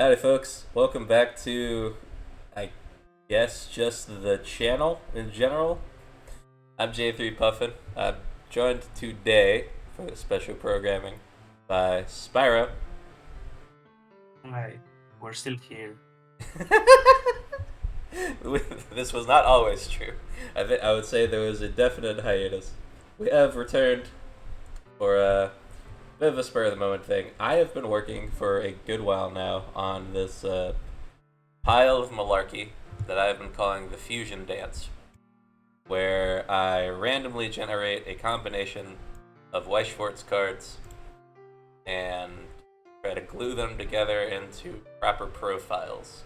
Howdy, folks. Welcome back to, I guess, just the channel in general. I'm J3 Puffin. I'm joined today for the special programming by Spyro. Hi, we're still here. This was not always true. I would say there was a definite hiatus. We have returned for a bit of a spur of the moment thing. I have been working for a good while now on this pile of malarkey that I've been calling the fusion dance, where I randomly generate a combination of Weiss cards and try to glue them together into proper profiles.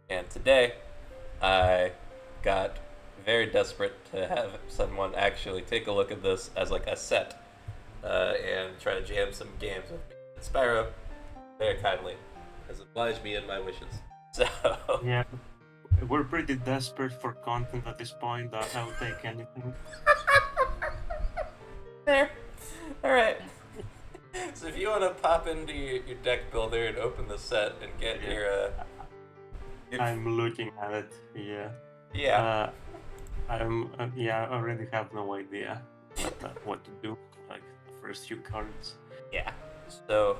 And today, I got very desperate to have someone actually take a look at this as like a set and try to jam some games with me. And Spyro very kindly has obliged me in my wishes. So, Yeah, we're pretty desperate for content at this point. I'll take anything. there. All right. So if you want to pop into your deck builder and open the set and get Yeah, your I'm looking at it. Yeah, yeah, uh, I already have no idea what to do. Like the first few cards. yeah. So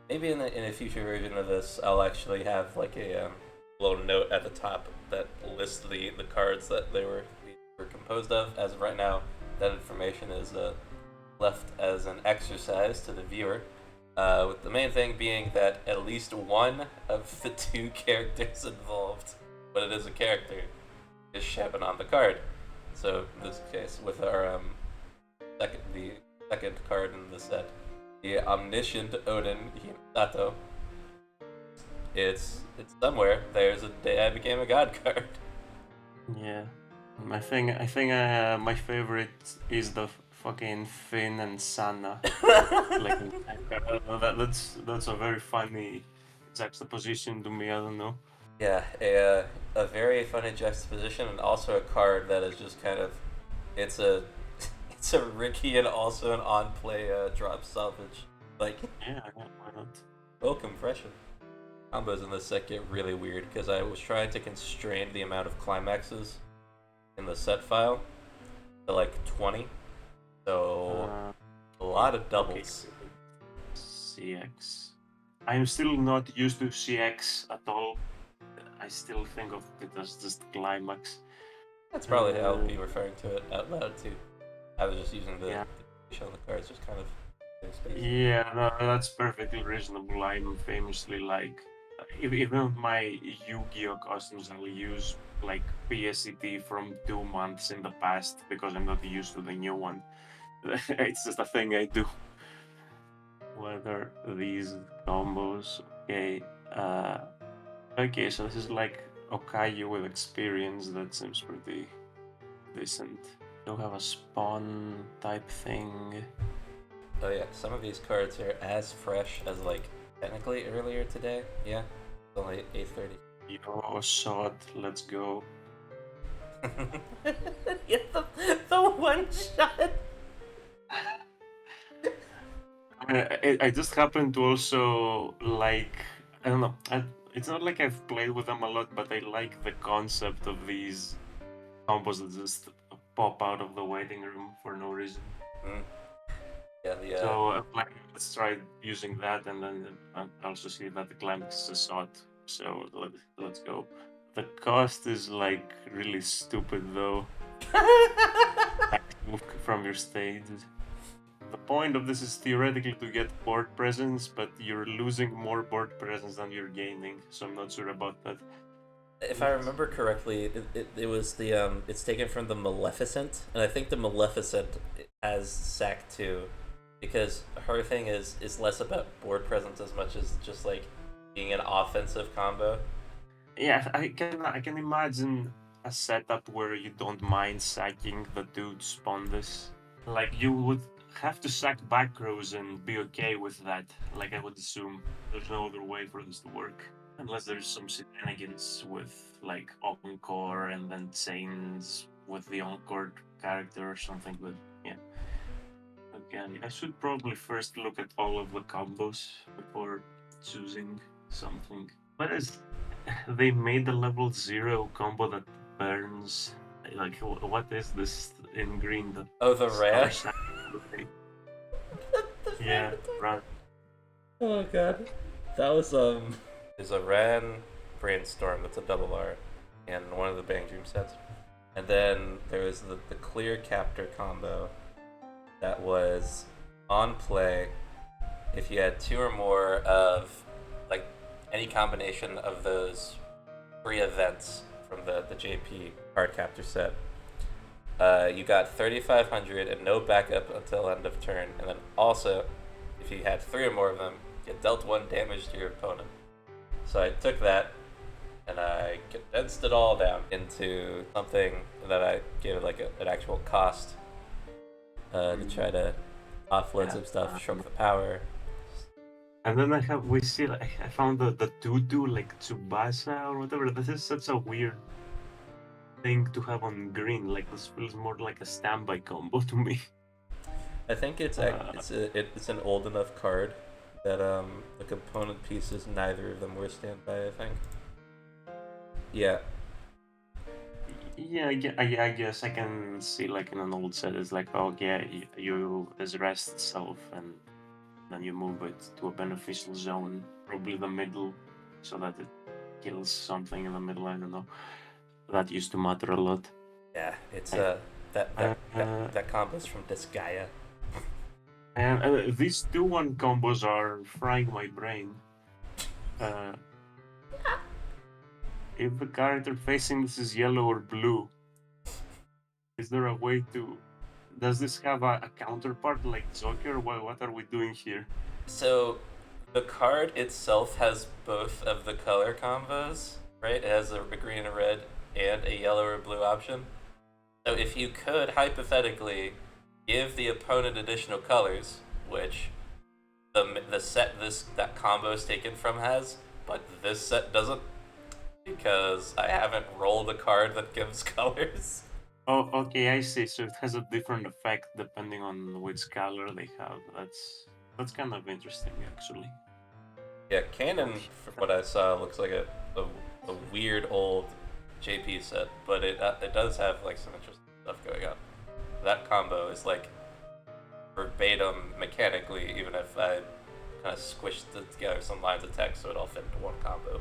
maybe in a future version of this, I'll actually have like a little note at the top that lists the cards that they were composed of. As of right now, that information is left as an exercise to the viewer. With the main thing being that at least one of the two characters involved, but it is a character, is Shepin on the card. So in this case, with our the second card in the set, the omniscient Odin Hinatato, it's somewhere. There's a day I became a god card. Yeah, I think my favorite is the fucking Finn and Sana. Like that's a very funny juxtaposition to me. I don't know. Yeah, a very funny juxtaposition, and also a card that is just kind of it's a it's a Ricky and also an on play drop salvage. Like Yeah, why not? full compression. Combos in this set get really weird because I was trying to constrain the amount of climaxes in the set file to like 20. So Uh, a lot of okay, doubles. CX. I'm still not used to CX at all. I still think of it as just climax. That's probably how I'll Uh, be referring to it out loud too. I was just using yeah, the show on the cards, just kind of in space. yeah, no, that's perfectly reasonable. I'm famously like, even my Yu-Gi-Oh costumes, I'll use like PSCT from 2 months in the past because I'm not used to the new one. It's just a thing I do. What are these combos? Okay, uh, okay, so this is like Okayu with experience. That seems pretty decent. Don't have a spawn type thing. Oh yeah, some of these cards are as fresh as like technically earlier today. Yeah, it's only 8:30. Yo, shot, let's go. Yeah, the one shot. I just happen to also like, I don't know, it's not like I've played with them a lot, but I like the concept of these combos that just pop out of the waiting room for no reason. Mm. Yeah, the So like, let's try using that, and then I also see that the climax is a shot. So let's go. The cost is like really stupid though. Move from your stage. The point of this is theoretically to get board presence, but you're losing more board presence than you're gaining. So I'm not sure about that. if I remember correctly, it was the it's taken from the Maleficent, and I think the Maleficent has sack too, because her thing is less about board presence as much as just like being an offensive combo. Yeah, I can imagine a setup where you don't mind sacking the dude spawn this. Like you would have to sack back rows and be okay with that. Like I would assume there's no other way for this to work. Unless there's some shenanigans with like Encore and then chains with the Encore character or something, but yeah. Again, I should probably first look at all of the combos before choosing. something. What is? They made the level 0 combo that burns. Like, what is this in green? The Oh, the star ran. sign. The Yeah, ran. right. Oh god. That was there's a Ran Brainstorm, that's a double R, and one of the Bang Dream sets. And then there was the Clear Captor combo that was on play if you had two or more of like any combination of those three events from the JP card captor set. You got 3,500 and no backup until end of turn, and then also, if you had three or more of them, you dealt one damage to your opponent. So I took that and I condensed it all down into something that I gave it like an actual cost to try to offload some stuff, shrunk the power. And then we see like I found the tutu like Tsubasa or whatever. This is such a weird thing to have on green. Like this feels more like a standby combo to me. I think it's an old enough card that the component pieces, neither of them were standby. I think. Yeah. Yeah, I guess I can see like in an old set, it's like, oh yeah, you there's rest self, and then you move it to a beneficial zone, probably the middle, so that it kills something in the middle. I don't know. That used to matter a lot. Yeah, it's I, that combo's from Disgaea. and these 2-1 combos are frying my brain. If the character facing this is yellow or blue, is there a way to? Does this have a counterpart like Joker? What are we doing here? So, the card itself has both of the color combos, right? It has a green and red and a yellow or blue option. So if you could hypothetically give the opponent additional colors, which the set that combo is taken from has, but this set doesn't, because I haven't rolled a card that gives colors. Oh, okay, I see. So it has a different effect depending on which color they have. That's kind of interesting, actually. Yeah, Canon, from what I saw, looks like a weird old JP set, but it does have like some interesting stuff going on. That combo is like verbatim mechanically, even if I kind of squished together some lines of text so it all fit into one combo.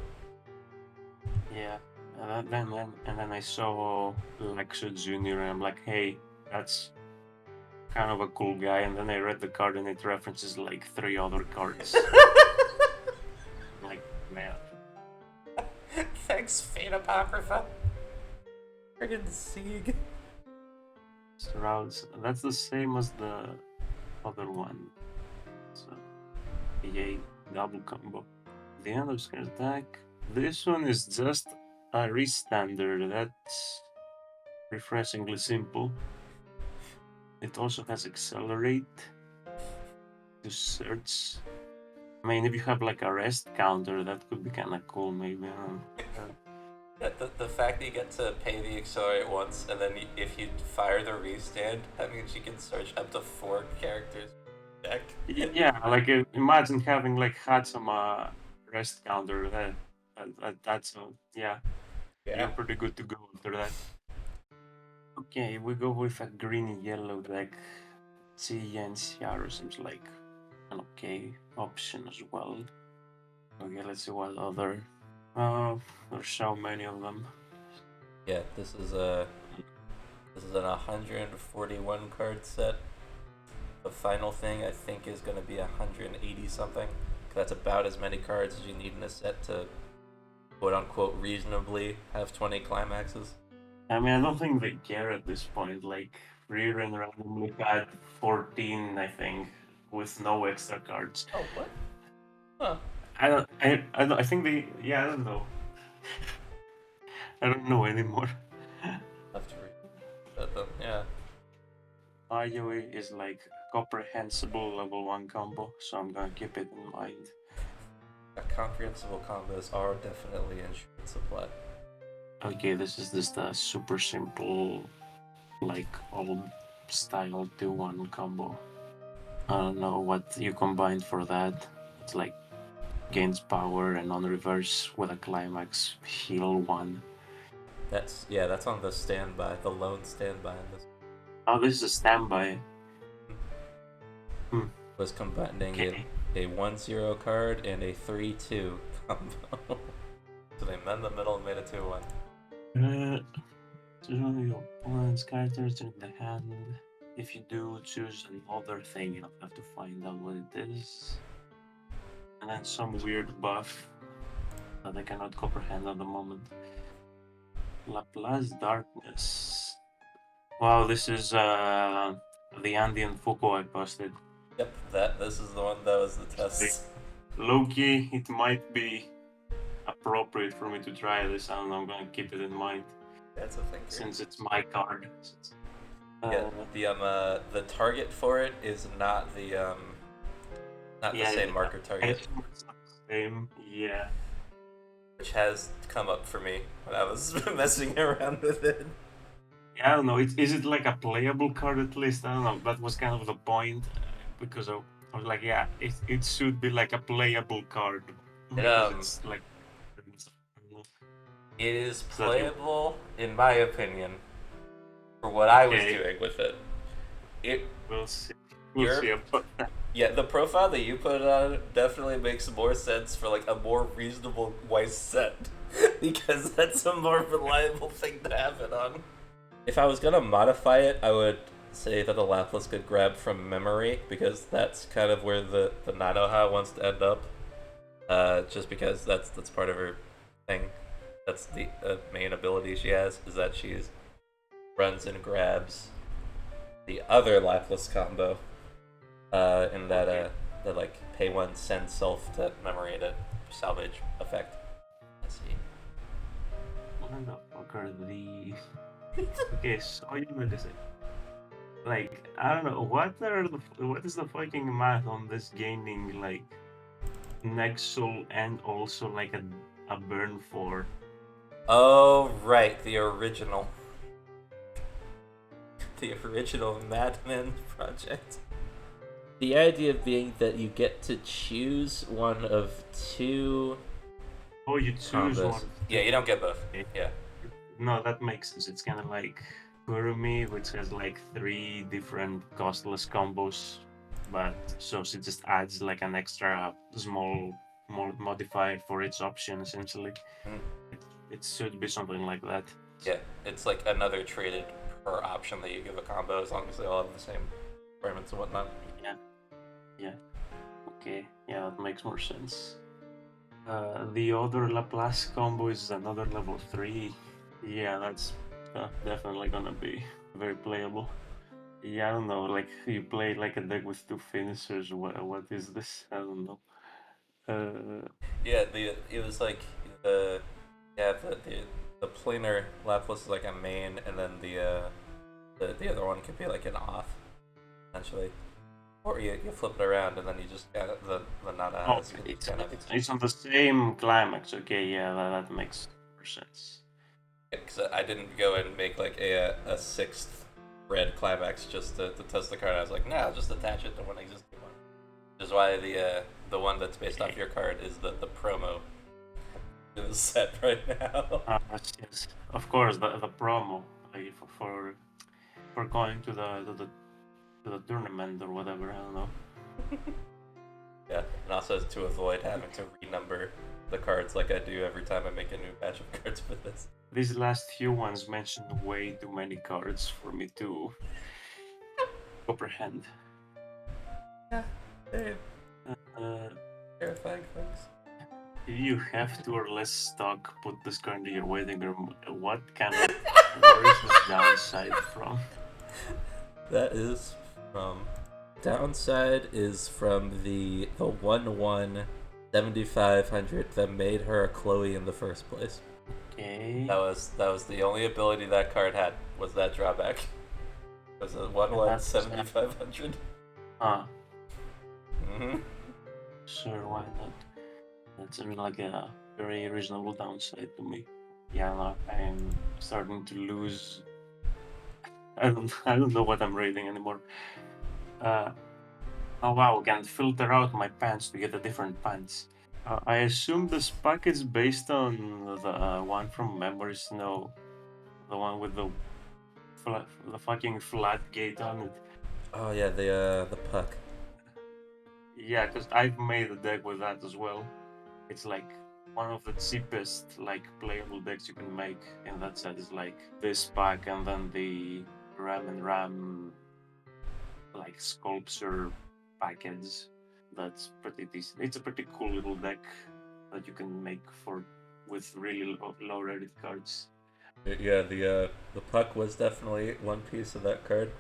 Yeah. And then I saw Lexo Jr. and I'm like, hey, that's kind of a cool guy. And then I read the card and it references like 3 other cards. Like, man. Thanks, Fate Apocrypha. Friggin' Sieg. Surrounds. That's the same as the other one. So, yay, double combo. The end of screen attack. This one is just a restander. That's refreshingly simple. It also has accelerate to search. I mean, if you have like a rest counter, that could be kind of cool, maybe. The fact that you get to pay the accelerate once, and then if you fire the restand, that means you can search up to 4 characters deck. Yeah, like imagine having like Hatsuma rest counter. That's yeah. You're pretty good to go after that. Okay, we go with a green yellow deck. Tia and Ciaro seems like an okay option as well. Okay, let's see what other. There's so many of them. Yeah, this is an 141 card set. The final thing I think is going to be 180 something. That's about as many cards as you need in a set to quote unquote reasonably have 20 climaxes. I mean, I don't think they care at this point. Like, Rear randomly had 14, I think, with no extra cards. Oh, what? Huh. I think they. Yeah, I don't know. I don't know anymore. Have to read them, yeah. IOE is like comprehensible level 1 combo, so I'm gonna keep it in mind. Comprehensible combos are definitely in short supply. Okay, this is just a super simple, like old style 2-1 combo. I don't know what you combined for that. It's like gains power, and on reverse with a climax, heal 1. That's on the standby, the lone standby in this. Oh, this is a standby. Was combining Okay. a 1-0 card and a 3-2 combo. So they met in the middle and made a 2-1. Choose your opponent's characters in the hand. If you do, choose another thing. I'll have to find out what it is. And then some weird buff that I cannot comprehend at the moment. Laplace Darkness. Wow, this is the Andean Foucault I posted. Yep, this is the one that was the test. Low-key, it might be appropriate for me to try this, and I'm gonna keep it in mind. That's a thing. Since it's my card. The target for it is not the same marker target. It's not the same, yeah. Which has come up for me when I was messing around with it. Yeah, I don't know. Is it like a playable card at least? I don't know. That was kind of the point, because I was like, yeah, it should be like a playable card. It's like, it is playable, in my opinion, for what I was doing with it. We'll see. We'll see about that. Yeah, the profile that you put on it definitely makes more sense for like a more reasonable Weiss set, because that's a more reliable thing to have it on. If I was gonna modify it, I would say that the Laplas could grab from memory, because that's kind of where the Nanoha wants to end up. Just because that's part of her thing. That's the main ability she has, is that she runs and grabs the other Laplas combo. In that like pay one, send self to memory to salvage effect. Let's see. What the fuck are these? Okay, so you medicine. Like, I don't know, what is the fucking math on this gaining like Nexal and also like a burn 4? Oh right, the original Madman project. The idea being that you get to choose one of two. Oh, you choose combos. one. Yeah, you don't get both. Okay. Yeah. No, that makes sense. It's kind of like Kurumi, which has like 3 different costless combos, but so she just adds like an extra small modifier for each option essentially. It should be something like that. Yeah, it's like another traded per option that you give a combo, as long as they all have the same requirements and whatnot. Yeah. Okay. Yeah, that makes more sense. The other Laplace combo is another level 3. Yeah, that's definitely gonna be very playable. Yeah, I don't know. Like, you play like a deck with 2 finishers. What is this? I don't know. Yeah, it was like the planar Laplas is like a main, and then the other one could be like an off, essentially. Or you flip it around, and then you just got the Nada. Oh, it's on the same climax. Okay, yeah, that makes more sense. Because I didn't go and make like a 6th red climax just to test the card. I was like, nah, I'll just attach it to one existing one. Which is why the one that's based off your card is the promo in the set right now. Yes, of course, the promo for going to the tournament or whatever. I don't know. Yeah, and also to avoid having to renumber the cards like I do every time I make a new batch of cards for this. These last few ones mentioned way too many cards for me to comprehend. Yeah, terrifying things. If you have 2 or less stock, put this card into your waiting room. What kind of where is this downside from? That is from downside is from the 1/1 7500 that made her a Chloe in the first place. Okay. That was the only ability that card had, was that drawback. It was a 1/1 7500. Sure, why not? That seems like a very reasonable downside to me. Yeah, no, I'm starting to lose. I don't know what I'm reading anymore. Oh wow, I can filter out my pants to get a different pants. I assume this pack is based on the one from Memory Snow, the one with the fucking flat gate on it. Oh yeah, the puck. Yeah, because I've made a deck with that as well. It's like one of the cheapest like playable decks you can make in that set is like this pack and then the Ram and Ram like sculpture package. That's pretty decent. It's a pretty cool little deck that you can make for with really low rarity cards. Yeah, the puck was definitely one piece of that card.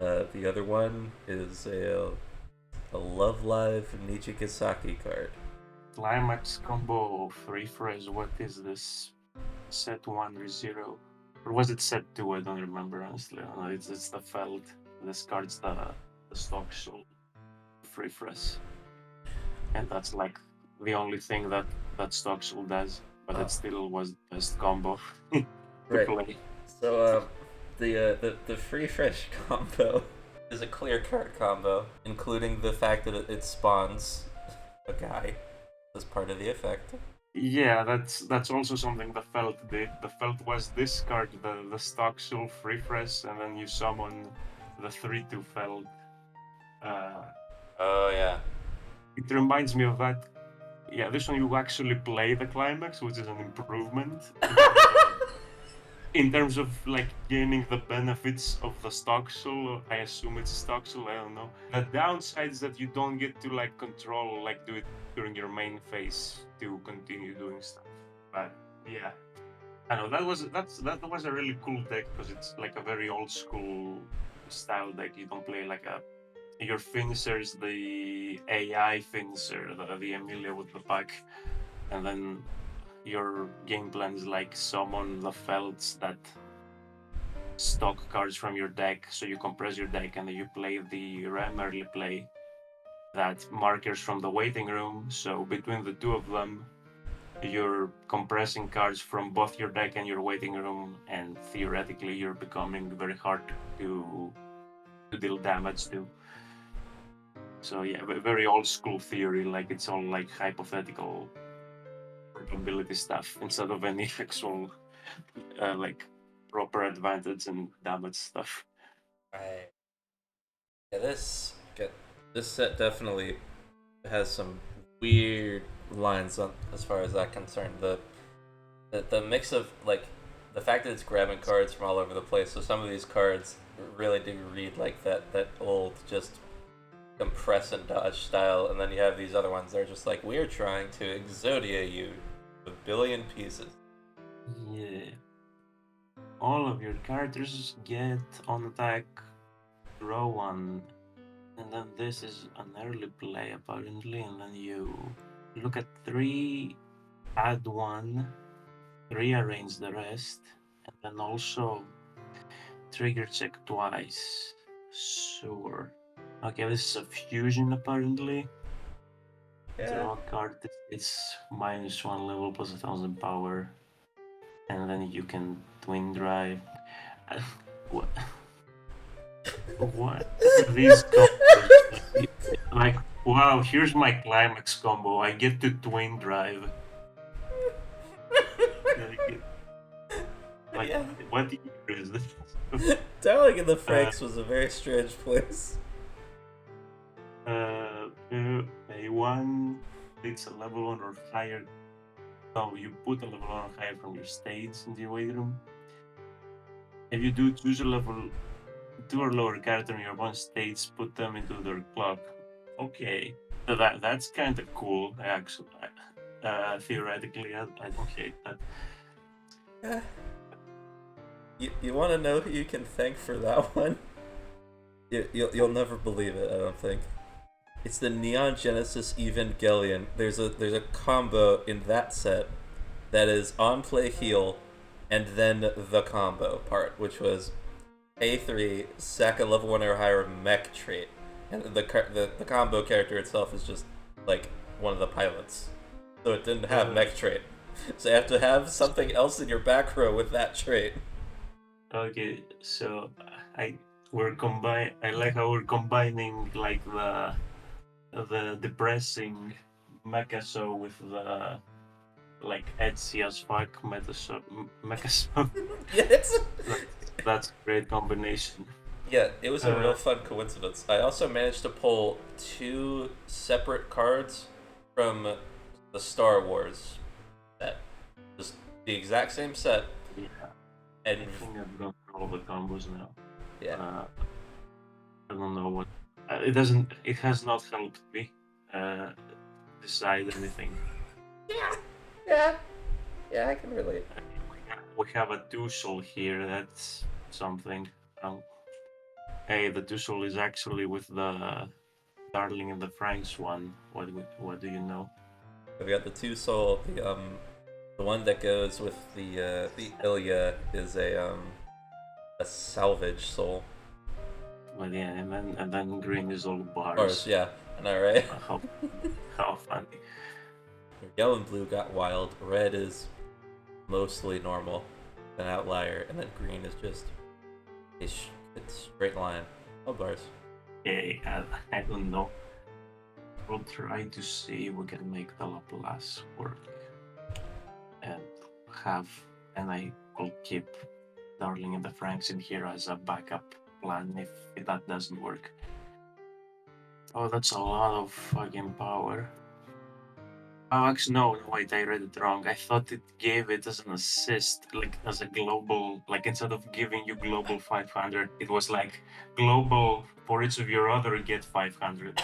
The other one is a Love Live Nijigasaki card. Climax combo of refresh. What is this? Set 1 or 0? Or was it set 2? I don't remember honestly. No, it's the Feld. This card's the stock soul refresh. And that's like the only thing that stock soul does. But it still was the best combo to Right. play. So the free fresh combo is a clear card combo, including the fact that it spawns a guy as part of the effect. Yeah, that's also something the Felt did. The Felt was this card, the stock soul refresh, and then you summon the 3/2 Felt. Uh, Oh yeah. it reminds me of that. Yeah, this one you actually play the climax, which is an improvement in terms of like gaining the benefits of the stock soul. I assume it's stock soul. I don't know. The downside is that you don't get to like control, like do it during your main phase to continue doing stuff. But yeah, I know that was a really cool deck because it's like a very old school style deck. You don't play like a your finisher is the AI finisher, the Emilia with the pack, and then your game plan is like summon the felts that stock cards from your deck. So you compress your deck and then you play the Ram early play that markers from the waiting room. So between the two of them, you're compressing cards from both your deck and your waiting room, and theoretically you're becoming very hard to deal damage to. So yeah, very old school theory. Like it's all like hypothetical probability stuff instead of any actual like proper advantage and damage stuff. Right. Yeah, this set definitely has some weird lines on as far as that concerned. The mix of like the fact that it's grabbing cards from all over the place. So some of these cards really do read like that old just compress and dodge style, and then you have these other ones that are just like we're trying to Exodia you a billion pieces. Yeah. All of your characters get on attack, draw one, and then this is an early play apparently, and then you look at three, add one, rearrange the rest, and then also trigger check twice. Sure. Okay, this is a fusion apparently. Yeah. Draw a card. It's -1 level plus 1000 power, and then you can twin drive. What? What are these combos? Like, wow, here's my climax combo. I get to twin drive. Like, Yeah. what year is this? Darling in the Franks was a very strange place. A1, it's a level 1 or higher. So you put a level 1 or higher from your stage in the away room. If you do choose a level 2 or lower character in your one stage, put them into their clock. Okay, so that's kind of cool, actually. Theoretically, I don't hate that. Yeah. You want to know who you can thank for that one? You'll never believe it. I don't think. It's the Neon Genesis Evangelion. There's a combo in that set that is on play heal, and then the combo part, which was A3 sack a level 1 or higher mech trait, and the combo character itself is just like one of the pilots, so it didn't have mech trait. So you have to have something else in your back row with that trait. Okay, so I like how we're combining like the depressing Mechaso with the like Etsy as fuck Mechaso. Yeah, it's That's a great combination. yeah, it was a real Uh, fun coincidence. I also managed to pull two separate cards from the Star Wars set, just the exact same set, yeah, and I think I've got all the combos now. yeah, I don't know what. It doesn't. It has not helped me uh, decide anything. yeah, yeah, yeah, I can relate. We have a two-soul here. That's something. Um, hey, the two-soul is actually with the Darling in the Franks one. What do you know? We got the two soul. The one that goes with the Ilya is a salvage soul. But yeah, and then green is all Ours, bars. yeah, I know, right? How how funny. Yellow and blue got wild. Red is mostly normal, an outlier, and then green is just a straight line. Oh, bars. Hey, I don't know. We'll try to see if we can make the Laplace work and have, and I will keep Darling and the Franks in here as a backup plan if that doesn't work. Oh, that's a lot of fucking power. Oh, actually, no, wait, I read it wrong. I thought it gave it as an assist, like as a global, like instead of giving you global 500, it was like global for each of your other get 500.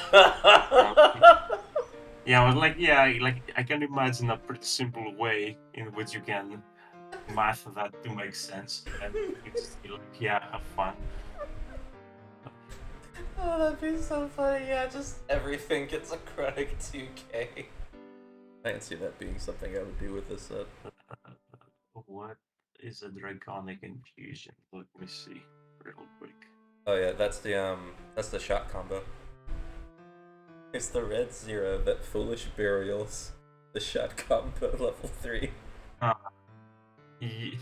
Yeah, I was like, yeah, like I can imagine a pretty simple way in which you can math that to make sense, and it's like, yeah, have fun. Oh, that'd be so funny. Yeah, just everything gets a chronic 2K. I can see that being something I would do with this set. What is a draconic infusion? Let me see real quick. Oh yeah, that's the shot combo. It's the red zero that foolish burials. The shot combo level 3. Uh,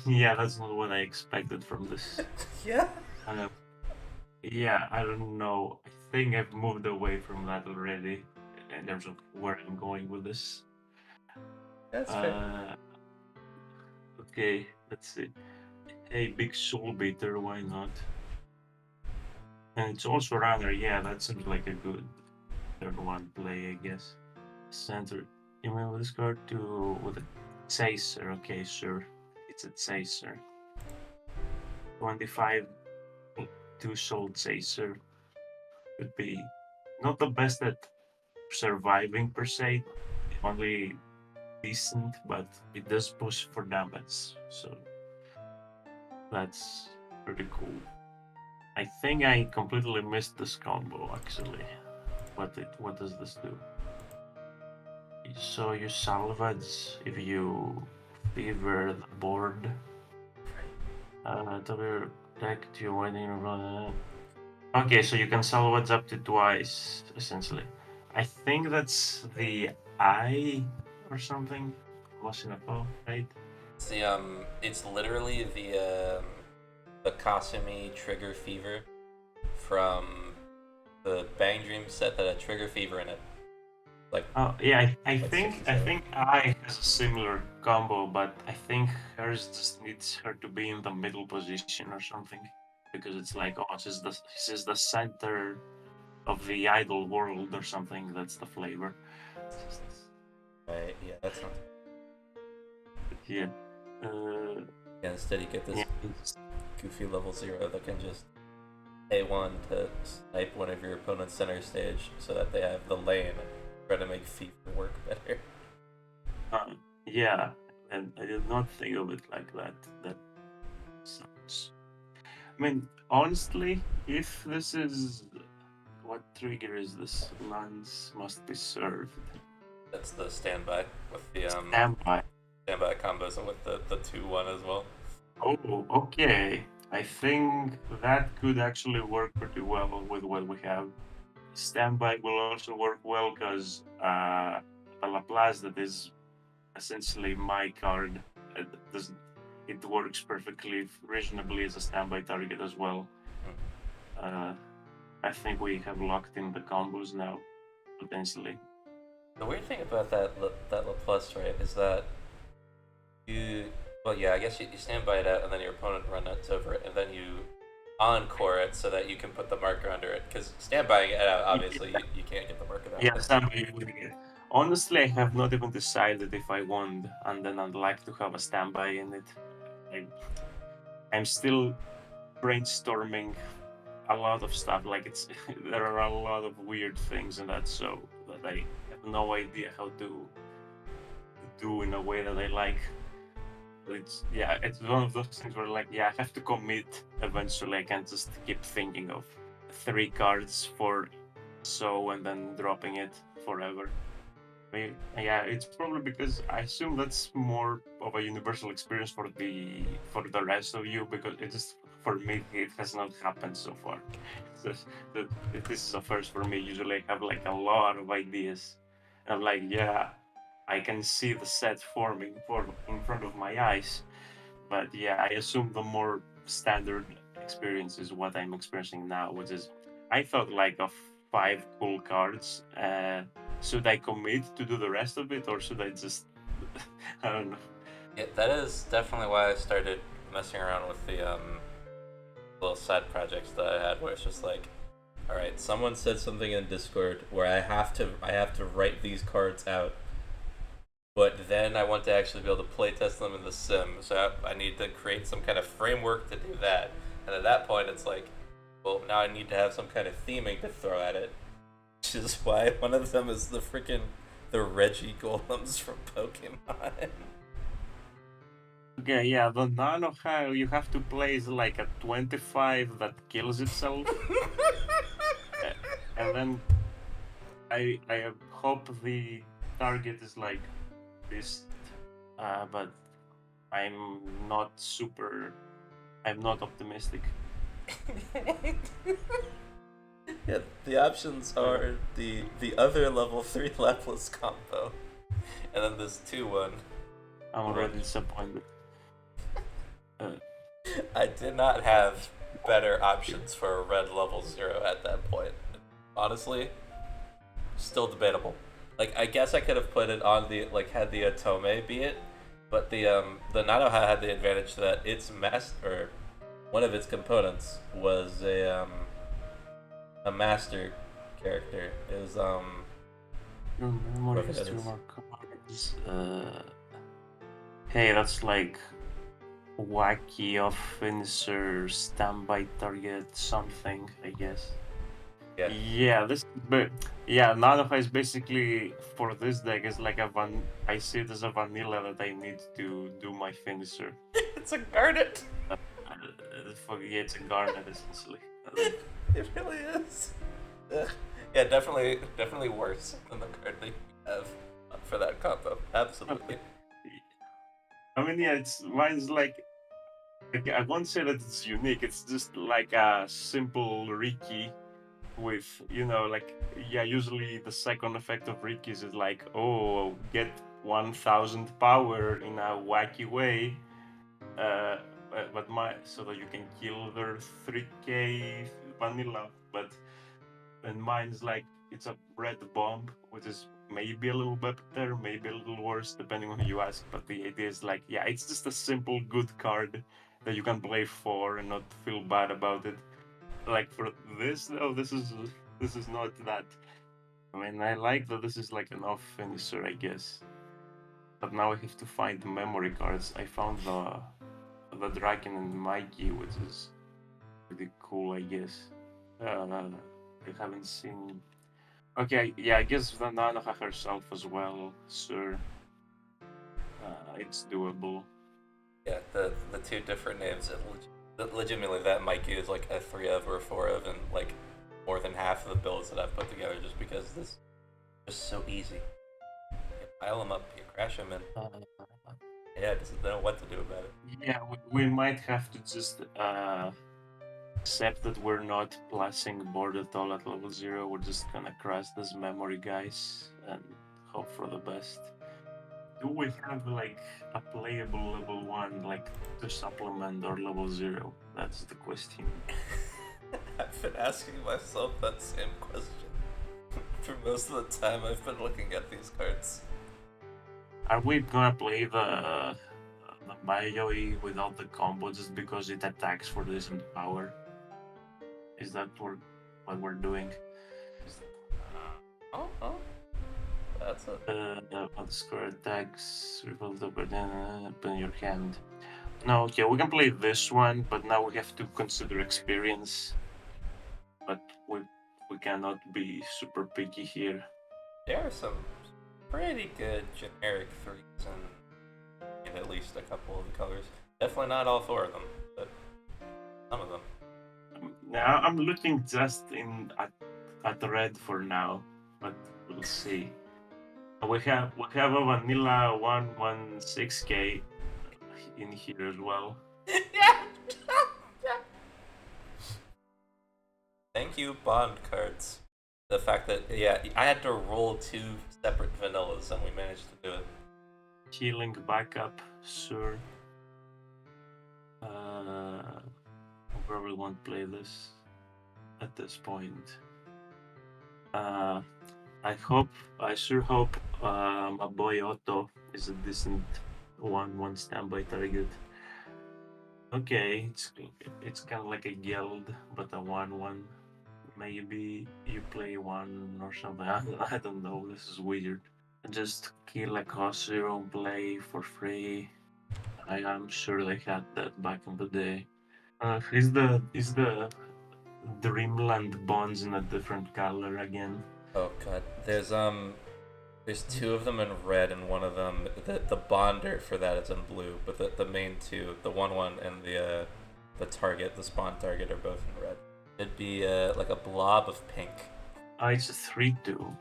yeah, that's not what I expected from this. Yeah. Uh, yeah, I don't know. I think I've moved away from that already in terms of where I'm going with this. That's fair. Uh, okay, let's see. Hey, big soul beater, why not? And it's also runner. Yeah, that seems like a good turn one play, I guess. Center. You remember this card to with a chaser? Okay, sure. It's a chaser. 25 two soul chaser would be not the best at surviving per se, only decent, but it does push for damage, so that's pretty cool. I think I completely missed this combo actually. What does this do? So you salvage if you fever the board. Top your deck to your wedding. Okay, so you can salvage up to twice essentially. I think that's the eye or something. Lost in a bow, right? It's literally the Kasumi Trigger Fever from the Bang Dream set that had Trigger Fever in it. Like, Oh yeah, I like think 67. I has a similar combo, but I think hers just needs her to be in the middle position or something, because it's like, oh, she's the center of the idol world or something. That's the flavor. Right, yeah, that's not. But yeah, uh, Yeah, instead you get this yeah, goofy level 0 that can just A1 to snipe one of your opponent's center stage so that they have the lane and try to make Fever work better. uh, yeah, and I did not think of it like that. That sounds. I mean, honestly, if this is what trigger is this? Lands must be served. That's the standby with the Standby. standby combos and with the 2-1 as well. Oh, okay. I think that could actually work pretty well with what we have. Standby will also work well because the Laplace that is essentially my card. It doesn't. It works perfectly, reasonably as a standby target as well. I think we have locked in the combos now, potentially. The weird thing about that Laplace, right, is that you, well, yeah, I guess you stand by it out, and then your opponent runs over it, and then you encore it so that you can put the marker under it. Because standbying it out, obviously, you can't get the marker that way. Yeah, standby would be. Honestly, I have not even decided if I want, and then I'd like to have a standby in it. I, I'm still brainstorming a lot of stuff. Like it's there are a lot of weird things in that show that I have no idea how to do in a way that I like. It's one of those things where like I have to commit eventually. I can't just keep thinking of 3 cards for so and then dropping it forever. Yeah, it's probably because I assume that's more of a universal experience for the rest of you, because it just for me it has not happened so far. This is a first for me. Usually I have like a lot of ideas. And I'm like, yeah, I can see the set forming in front of my eyes. But yeah, I assume the more standard experience is what I'm experiencing now, which is I felt like of 5 cool cards. Should I commit to do the rest of it, or should I just I don't know. Yeah, that is definitely why I started messing around with the little side projects that I had, where it's just like, all right, someone said something in Discord where I have to write these cards out, but then I want to actually be able to playtest them in the sim, so I need to create some kind of framework to do that. And at that point, it's like, well, now I need to have some kind of theming to throw at it, which is why one of them is the Reggie golems from Pokemon. Okay, yeah, the nano how you have to play is like a 25 that kills itself. And then I hope the target is like this, but I'm not super. I'm not optimistic. Yeah, the options are the other level 3 Laplace combo, and then this 2-1. I'm already disappointed. I did not have better options for a red level 0 at that point. Honestly, still debatable. Like, I guess I could have put it on the, like, had the Atome be it, but the Nanoha had the advantage that its master, one of its components was a master character. It was Your memory whatever is that 2 is. more cards. Hey, that's like wacky off finisher, standby target, something, I guess. Yeah. Yeah, but yeah, Nanoha is basically for this deck is like I see it as a vanilla that I need to do my finisher. It's a Garnet. Yeah, it's a Garnet essentially. It really is. Ugh. Yeah, definitely worse than the card that you have for that combo. Absolutely. I mean, yeah, mine's like I won't say that it's unique. It's just like a simple Riki with like usually the second effect of Ricky's is like, oh, get 1000 power in a wacky way, but so that you can kill their 3k vanilla. But and mine's like it's a red bomb, which is maybe a little better, maybe a little worse, depending on who you ask. But the idea is like, yeah, it's just a simple good card that you can play for and not feel bad about it. Like for this though, this is not that. I mean, I like that this is like an off finisher, I guess. But now I have to find the memory cards. I found the Draken and Mikey, which is pretty cool, I guess. I haven't seen. Okay, yeah, I guess the Nanoha herself as well, sir. It's doable. Yeah, the two different names. Legitimately, that Mikey is like a 3 of or a 4 of, and like more than half of the builds that I've put together, just because this is just so easy. You pile them up, you crash them, and yeah, it doesn't know what to do about it. Yeah, we might have to just accept that we're not placing board at all at level 0. We're just gonna crush these memory guys and hope for the best. Do we have like a playable level 1 like to supplement our level 0? That's the question. I've been asking myself that same question for most of the time I've been looking at these cards. Are we gonna play the Mayoi without the combo just because it attacks for decent power? Is that what we're doing? Oh, that's it. On the score attacks, revolve the burden, open your hand. No, okay, we can play this one, but now we have to consider experience. But we cannot be super picky here. There are some pretty good generic threes in at least a couple of the colors. Definitely not all four of them, but some of them. Now I'm looking just at red for now, but we'll see. We have a vanilla 116K in here as well. Yeah. Thank you, Bond cards. The fact that I had to roll 2 separate vanillas and we managed to do it. Healing backup, sure. I probably won't play this at this point. I sure hope my boy Otto is a decent 1/1 standby target. Okay, it's kind of like a guild, but a 1/1. Maybe you play one or something. I don't know. This is weird. Just kill a cost 0 play for free. I am sure they had that back in the day. Is the Dreamland bonds in a different color again? Oh god, there's 2 of them in red and one of them the bonder for that is in blue, but the main 2, the 1/1 and the target, the spawn target, are both in red. It'd be like a blob of pink. Oh, it's a 3/2.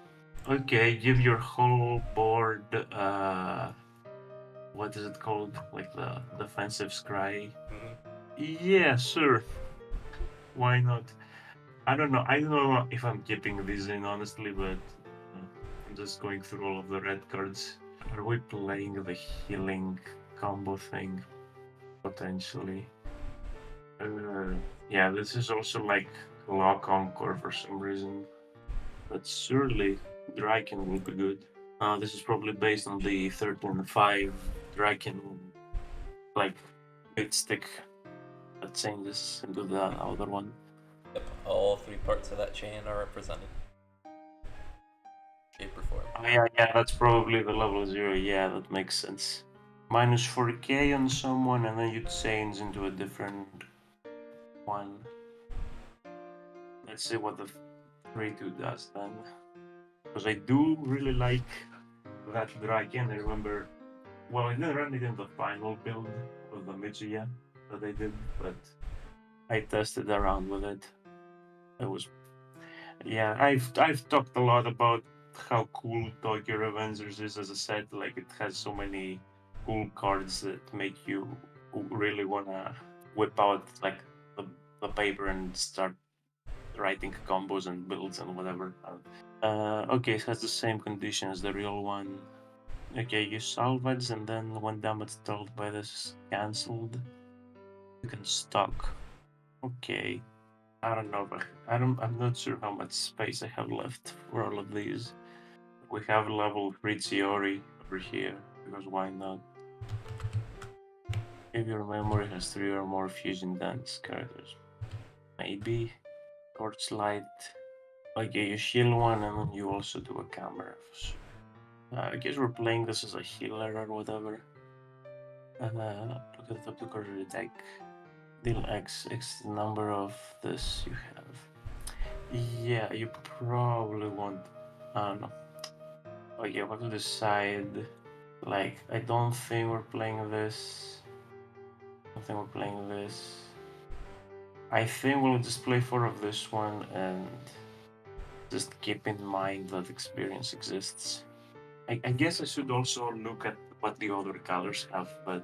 Okay, give your whole board what is it called? Like the defensive scry. Yeah, sure. Why not? I don't know. I don't know if I'm keeping these in honestly, but I'm just going through all of the red cards. Are we playing the healing combo thing? Potentially. Yeah, this is also like Law Conquer for some reason. But surely Draken will be good. This is probably based on the 13.5 Draken, like bit stick that changes into the other one. Yep, all 3 parts of that chain are represented. Shape or form. Oh, yeah, that's probably the level 0. Yeah, that makes sense. Minus 4k on someone, and then you change into a different one. Let's see what the 3/2 does then. Because I do really like that Draken. I remember, well, I didn't run it in the final build of the Mitsuya that I did, but I tested around with it. It was, yeah, I've talked a lot about how cool Tokyo Revengers is as a set. Like, it has so many cool cards that make you really wanna whip out like the paper and start writing combos and builds and whatever. Okay, it has the same condition as the real one. Okay, you salvage and then when damage dealt by this is cancelled, you can stock. Okay. I don't know, but I'm not sure how much space I have left for all of these. We have level 3 Chiori over here, because why not? If your memory has 3 or more fusion dance characters. Maybe. Torchlight. Okay, you heal one and then you also do a camera. I guess we're playing this as a healer or whatever. Look at the top 2 cards of the deck. Deal X the number of this you have. Yeah, you probably want. I don't know. Okay, what to decide? Like, I don't think we're playing this. I don't think we're playing this. I think we'll just play 4 of this one and just keep in mind that experience exists. I guess I should also look at what the other colors have, but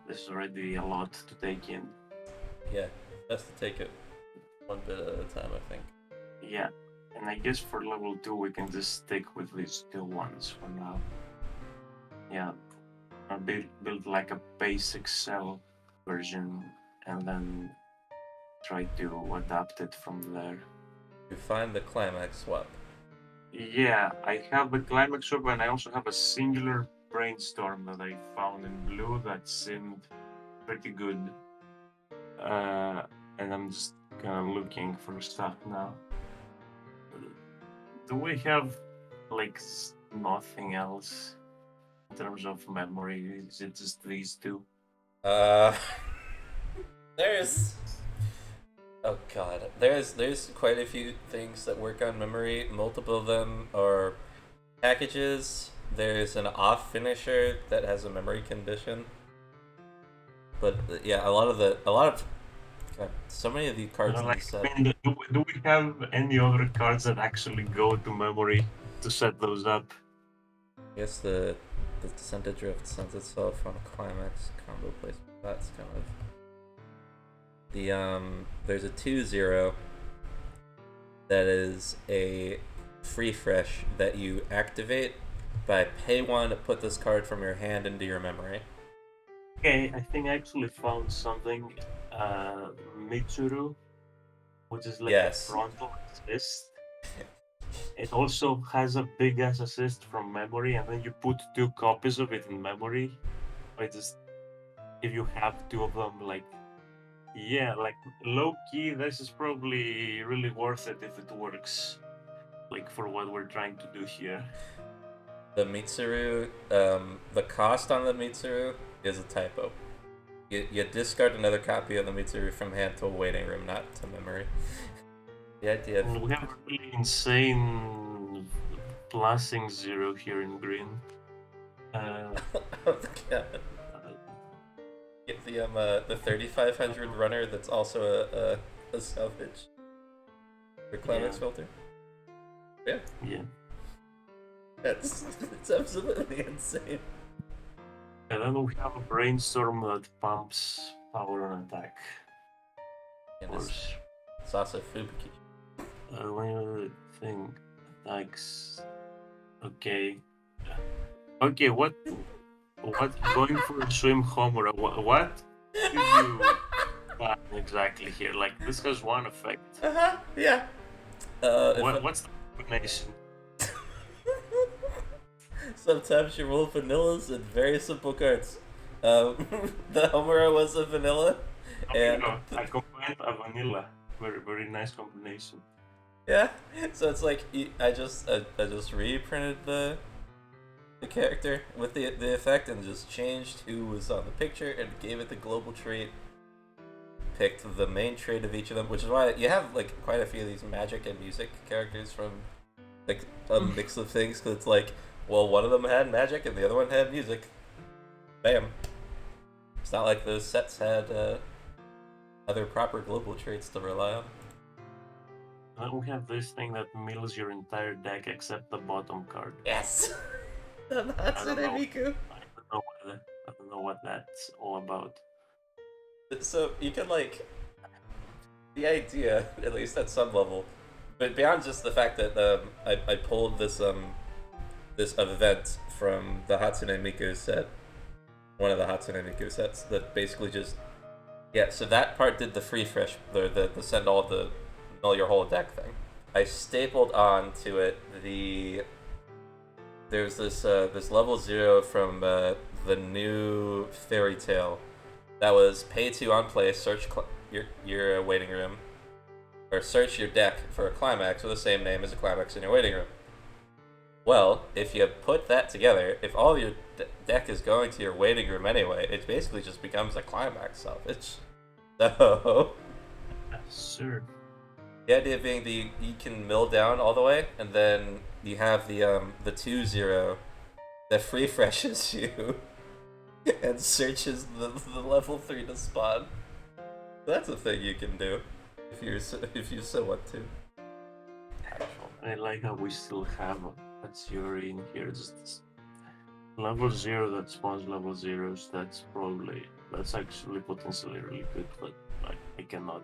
this is already a lot to take in. Yeah, best to take it one bit at a time, I think. Yeah, and I guess for level 2 we can just stick with these 2 ones for now. Yeah, I build like a basic cell version and then try to adapt it from there. You find the climax swap. Yeah, I have a climax orb, and I also have a singular brainstorm that I found in blue that seemed pretty good. Uh, and I'm just kind of looking for stuff now. Do we have like nothing else in terms of memory? Is it just these two? Uh, there's oh god, there's quite a few things that work on memory. Multiple of them are packages. There's an off finisher that has a memory condition. But yeah, a lot of god, so many of the cards in this Like, set. I mean, do we have any other cards that actually go to memory to set those up? I guess the Descent Drift sends itself on a climax combo placement. That's kind of the there's a 2/0 that is a free fresh that you activate by pay one to put this card from your hand into your memory. Okay, I think I actually found something. Mitsuru, which is like a Yes. frontal assist. It also has a big ass assist from memory, and then you put two copies of it in memory. I just if you have two of them, like yeah, like low key, this is probably really worth it if it works. Like for what we're trying to do here. The Mitsuru, the cost on the Mitsuru is a typo. You discard another copy of the Mitsuru from hand to a waiting room, not to memory. The idea of And we have a really insane plusing zero here in green. Uh, oh god. Get the 3500 runner that's also a salvage for climax yeah, filter. Yeah, yeah. that's it's absolutely insane. And then we have a brainstorm that pumps power and attack. Of And course. it's also Fubuki. When you think attacks. Okay. Okay, what going for a swim home or what did you plan exactly here? Like this has one effect. Yeah. What's the combination? Sometimes you roll vanillas and very simple cards. Um, the Homura was a vanilla, and I combined a vanilla. Very very nice combination. yeah, so it's like I just reprinted the character with the effect and just changed who was on the picture and gave it the global trait. Picked the main trait of each of them, which is why you have like quite a few of these magic and music characters from like a mix of things. Because it's like, well, one of them had magic and the other one had music. Bam. It's not like those sets had other proper global traits to rely on. Then we have this thing that mills your entire deck except the bottom card. Yes. I don't know. Miku. I don't know what that's all about. So you can like the idea, at least at some level, but beyond just the fact that I pulled this event from the Hatsune Miku set, one of the Hatsune Miku sets that basically just yeah. So that part did the free fresh, the send all the mill your whole deck thing. I stapled on to it there's this level 0 from the new Fairy Tale that was pay to on play search your waiting room or search your deck for a climax with the same name as a climax in your waiting room. Well, if you put that together, if all your deck is going to your waiting room anyway, it basically just becomes a climax salvage. So Sure. the idea being you can mill down all the way, and then you have the 2/0 that free freshes you and searches the level 3 to spawn. That's a thing you can do if you so want to. I like how we still have a theory in here. Just level 0 that spawns level 0s. That's actually potentially really good, but I cannot.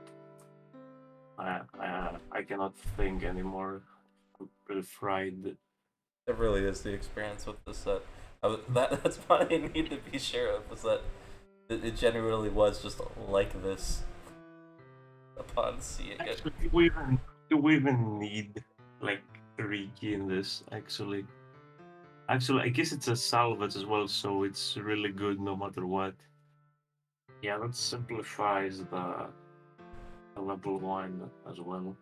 I cannot think anymore. I'm really fried. It really is the experience with this set. That's what I need to be sure of, is that it genuinely was just like this upon seeing it. Actually, do we even need like tricky in this, actually. Actually, I guess it's a salvage as well, so it's really good no matter what. Yeah, that simplifies the level 1 as well.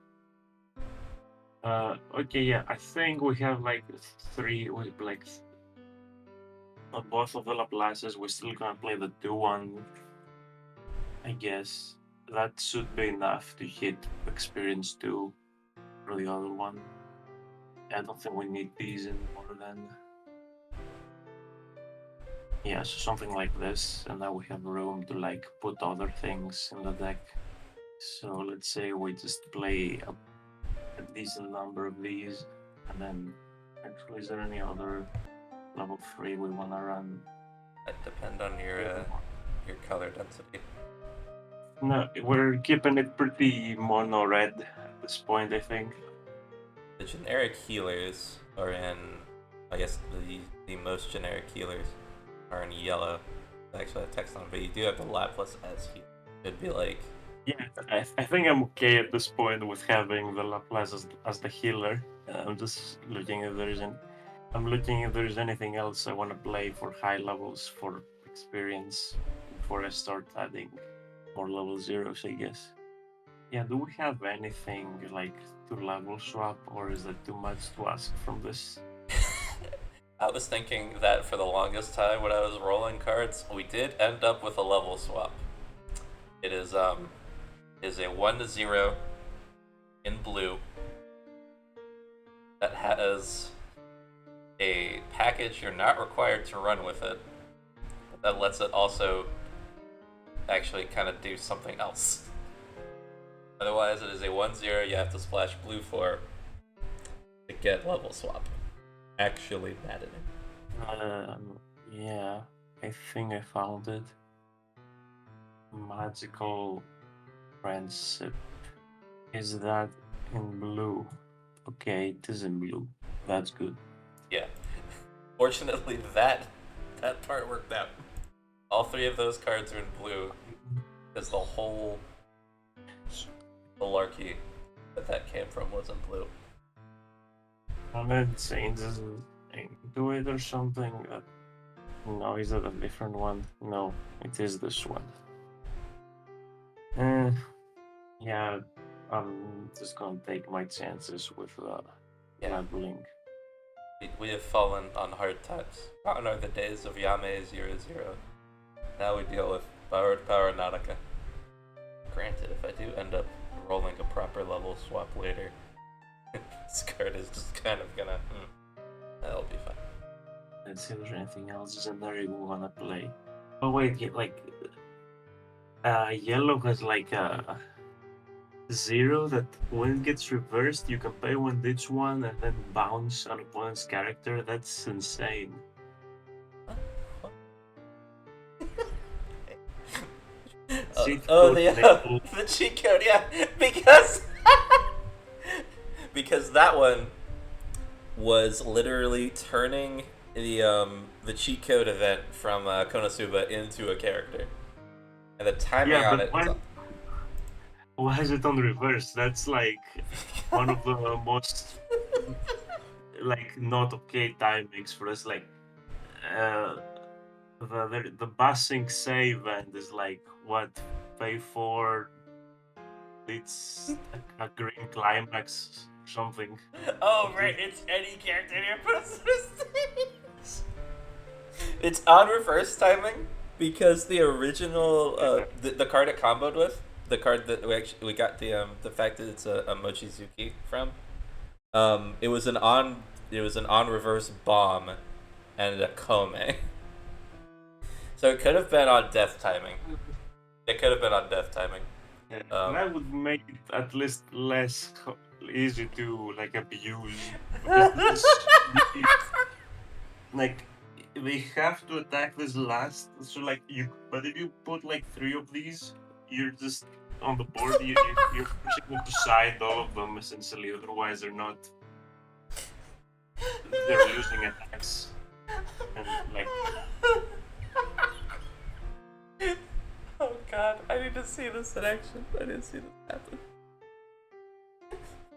Okay, yeah, I think we have like three, like both of the Laplaces. We're still gonna play the 2-1, I guess. That should be enough to hit experience 2 for the other one. I don't think we need these anymore then. Yeah, so something like this, and now we have room to like put other things in the deck. So let's say we just play a decent number of these, and then actually, is there any other level 3 we want to run? That depend on your color density. No, we're keeping it pretty mono red at this point, I think. The generic healers are in, I guess the most generic healers are in yellow. They actually have text on, but you do have the Laplas as healer. It'd be like, Yeah, I think I'm okay at this point with having the Laplace as the healer. I'm just looking if there's anything else I want to play for high levels for experience before I start adding more level zeros, I guess. Yeah, do we have anything like to level swap, or is that too much to ask from this? I was thinking that for the longest time when I was rolling cards, we did end up with a level swap. It is a 1-0 in blue that has a package you're not required to run with it, but that lets it also actually kind of do something else. Otherwise, it is a 1-0 you have to splash blue for to get level swap. Actually maddening. Yeah, I think I found it. Magical friendship. Is that in blue? Okay, it is in blue. That's good. Yeah. Fortunately, that part worked out. All three of those cards are in blue, because the whole malarkey that came from was in blue. And it changes into it or something. No, is that a different one? No, it is this one. Yeah, I'm just gonna take my chances with labeling. We have fallen on hard times. Gone are the days of Yame 00. Now we deal with Borrowed Power Nautica. Granted, if I do end up rolling a proper level swap later, this card is just kind of gonna... that'll be fine. Let's see if there's anything else in there you wanna play. Oh wait, like... yellow has like a 0 that when it gets reversed, you can pay 1 ditch 1 and then bounce an opponent's character. That's insane. The cheat code, yeah, because that one was literally turning the cheat code event from Konosuba into a character, and the timing on it. Why is it on reverse? That's like one of the most like not okay timings for us. Like the busing save and is like what pay for. It's a green climax or something. Oh right, it's any character you put It's on reverse timing because the original the card it comboed with, the card that we got the fact that it's a Mochizuki from, it was an on reverse bomb and a Kome. So it could have been on death timing. It could have been on death timing. Yeah, that would make it at least less easy to like abuse. Like they have to attack this last, so like but if you put like 3 of these, you're just on the board. You're pushing them to side all of them essentially. Otherwise, they're losing attacks and like. Oh god, I need to see this in action. I didn't see this happen.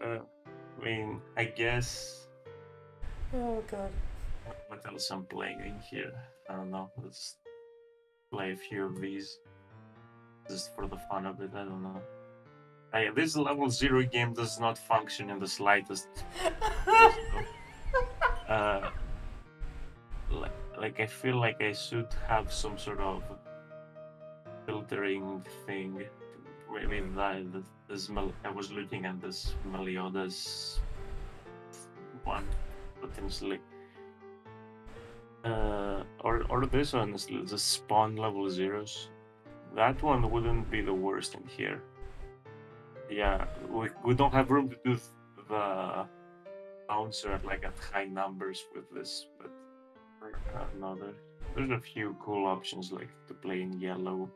I mean, mean, I guess. Oh god. What else I'm playing in here? I don't know. Let's play a few of these just for the fun of it. I don't know. This level 0 game does not function in the slightest. So, uh, like I feel like I should have some sort of filtering thing. Maybe I was looking at this Meliodas one potentially. Or this one is the spawn level zeros. That one wouldn't be the worst in here. Yeah, we don't have room to do the bouncer at high numbers with this, but no, there's a few cool options like to play in yellow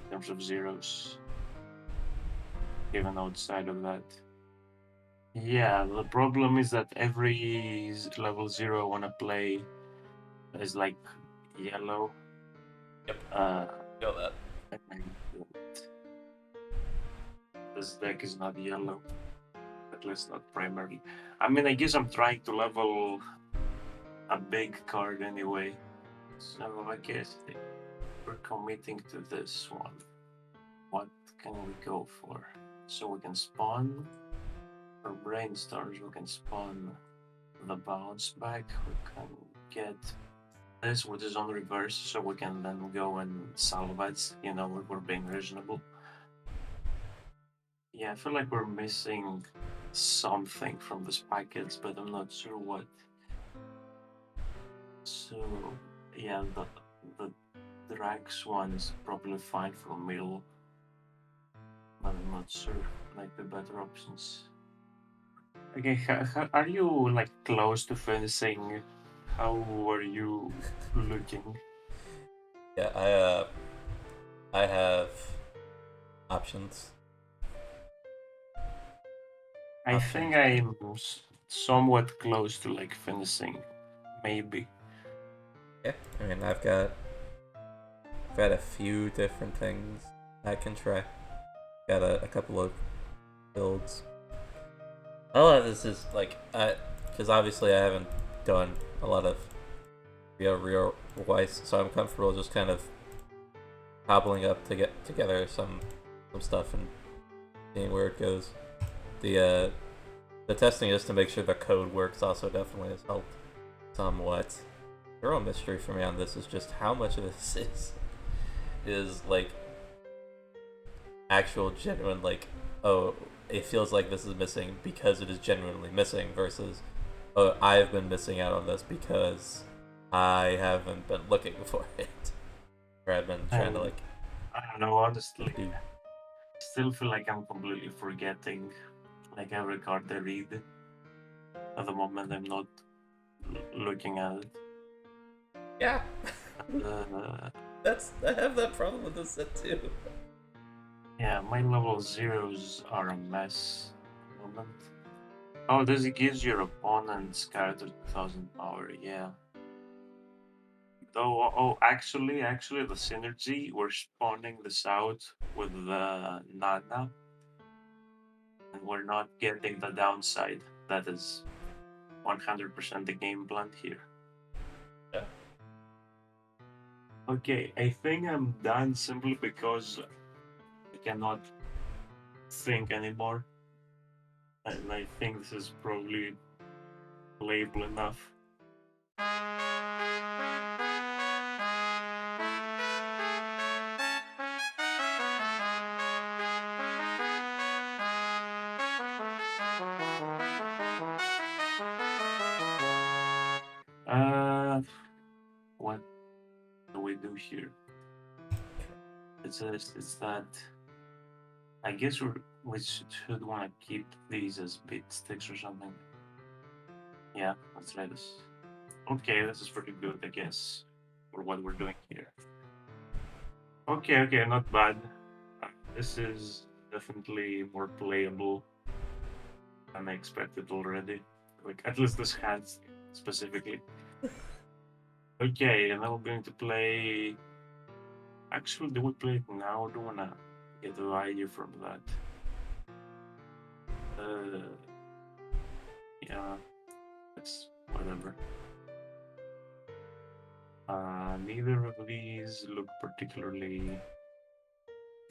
in terms of zeros. Even outside of that. Yeah, the problem is that every level 0 I want to play is like yellow. Yep. Feel that. This deck is not yellow, at least not primary. I mean, I guess I'm trying to level a big card anyway, so I guess we're committing to this one. What can we go for? So we can spawn for brainstorms, we can spawn the bounce back, we can get this which is on reverse, so we can then go and salvage, if we're being reasonable. Yeah, I feel like we're missing something from this package, but I'm not sure what. So yeah, the Drax one's probably fine for middle, but I'm not sure like the better options. Okay, are you like close to finishing? How are you looking? Yeah, I have options. I think I'm somewhat close to like finishing, maybe. Yeah, I mean I've got a few different things I can try. Got a couple of builds. A lot of this is like because obviously I haven't done a lot of real Weiss, so I'm comfortable just kind of hobbling up to get together some stuff and seeing where it goes. The testing just to make sure the code works also definitely has helped somewhat. The real mystery for me on this is just how much of this is like actual genuine, like, oh, it feels like this is missing because it is genuinely missing versus, oh, I've been missing out on this because I haven't been looking for it, or I've been trying to like. I don't know, honestly. Still feel like I'm completely forgetting like every card I read. At the moment, I'm not looking at it. Yeah. I have that problem with this set too. Yeah, my level zeros are a mess at the moment. Oh, this gives your opponent character 2000 power, yeah. Actually, the synergy, we're spawning this out with the Nana, and we're not getting the downside. That is 100% the game plan here. Yeah. Okay, I think I'm done simply because I cannot think anymore. And I think this is probably playable enough. What do we do here? It's that I guess we should want to keep these as bit sticks or something. Yeah, let's try this. Okay, this is pretty good, I guess, for what we're doing here. Okay, not bad. This is definitely more playable than I expected already. Like, at least this hand specifically. Okay, and now we're going to play. Actually, do we play it now? Or do we wanna get value from that? it's whatever. Neither of these look particularly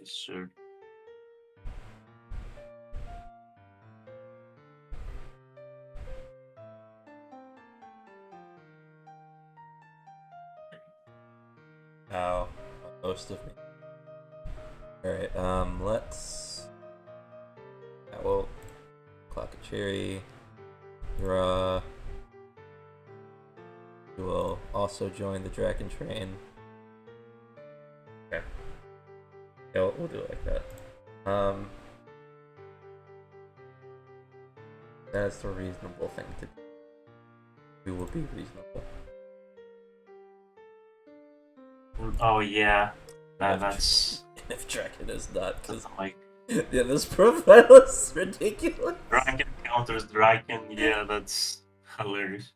sure. How most of me. Alright, let's. Yeah, we'll clock a cherry. Draw. We will also join the Dragon Train. Okay. Yeah, we'll do it like that. That's the reasonable thing to do. We will be reasonable. Oh yeah, And that's if Dragon is not, because like yeah, this profile is ridiculous. Dragon counters Dragon. Yeah, that's hilarious.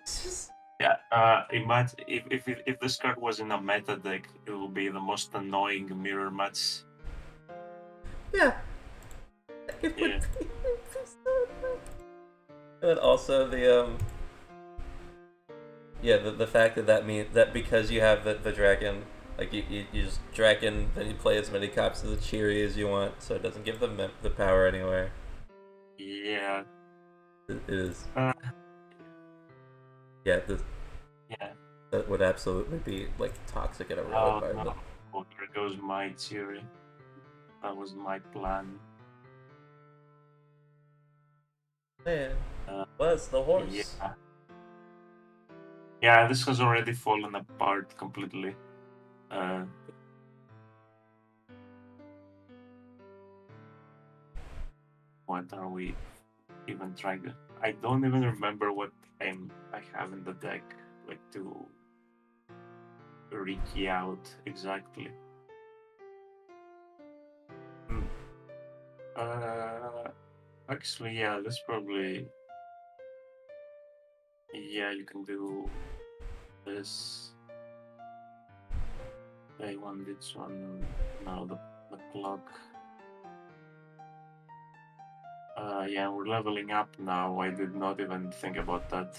It's just Yeah, imagine if this card was in a meta deck, it will be the most annoying mirror match. yeah. It would Yeah. be, so annoying. And then also the yeah, the fact that means that because you have the dragon, like you just dragon, then you play as many copies of the Cheery as you want, so it doesn't give them the power anywhere. Yeah. It is. Uh, Yeah, yeah. that would absolutely be like toxic in a raw Oh environment. no. Oh, there goes my theory. That was my plan. Man, Uh, was the horse? yeah. Yeah, this has already fallen apart completely. Uh, what are we even trying to? I don't even remember what I have in the deck, like to Riki out exactly. Hmm. Actually, yeah, this probably. Yeah, you can do this. They want this one. Now the clock. Yeah, we're leveling up now. I did not even think about that.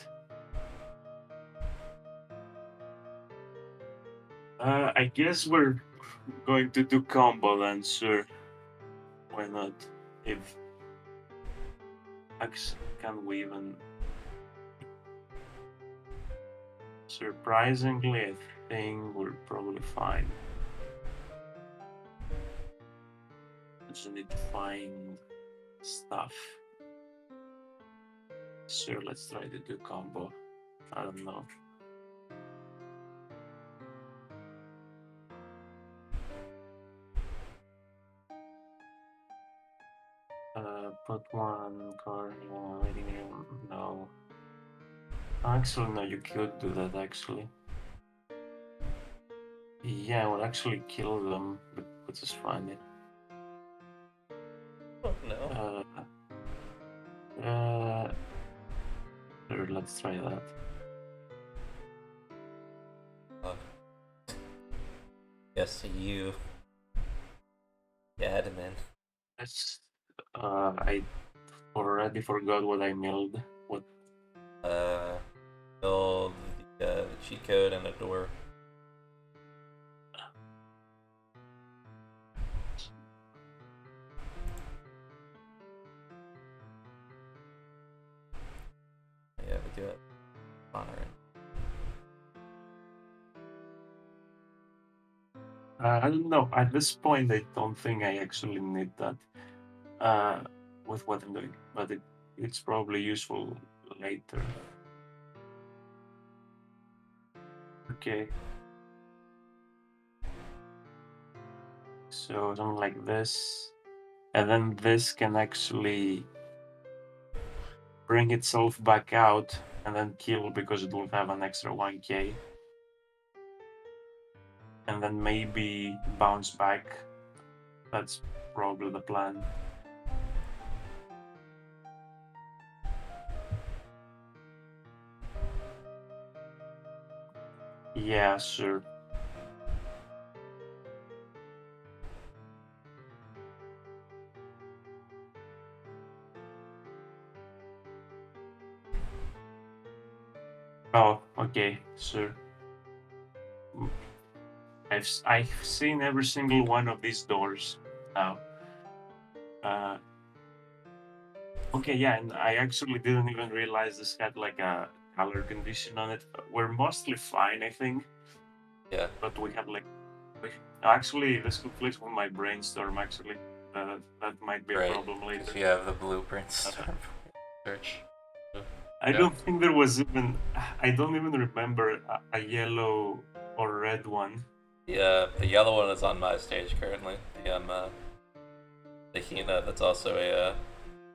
I guess we're going to do combo then, sure. Why not? If can we even? Surprisingly, I think we're probably fine. Just need to find stuff. Sure, let's try to do combo. I don't know. Put one card in a waiting room. No. Actually, no, you could do that actually. Yeah, it would actually kill them, but which is fine. Oh no. Sure, let's try that. Yes, you. Yeah, admin. Yes. I already forgot what I milled. What? Build the cheat code and a door. Yeah, we do it. Honoring. I don't know. At this point, I don't think I actually need that with what I'm doing, but it's probably useful later. Okay. So something like this, and then this can actually bring itself back out and then kill because it will have an extra 1k. And then maybe bounce back. That's probably the plan. Yeah, sure. Oh, okay, sure. Mm, I've seen every single one of these doors now. Uh, okay, yeah, and I actually didn't even realize this had like a color condition on it. We're mostly fine, I think, Yeah, but we have like actually this conflicts with my brainstorm. Actually, that might be a right. problem Because later. you have the blueprint Uh, storm search. I Yeah. don't think there was even. I don't even remember a yellow or red one. The yellow one is on my stage currently. The Hina that's also a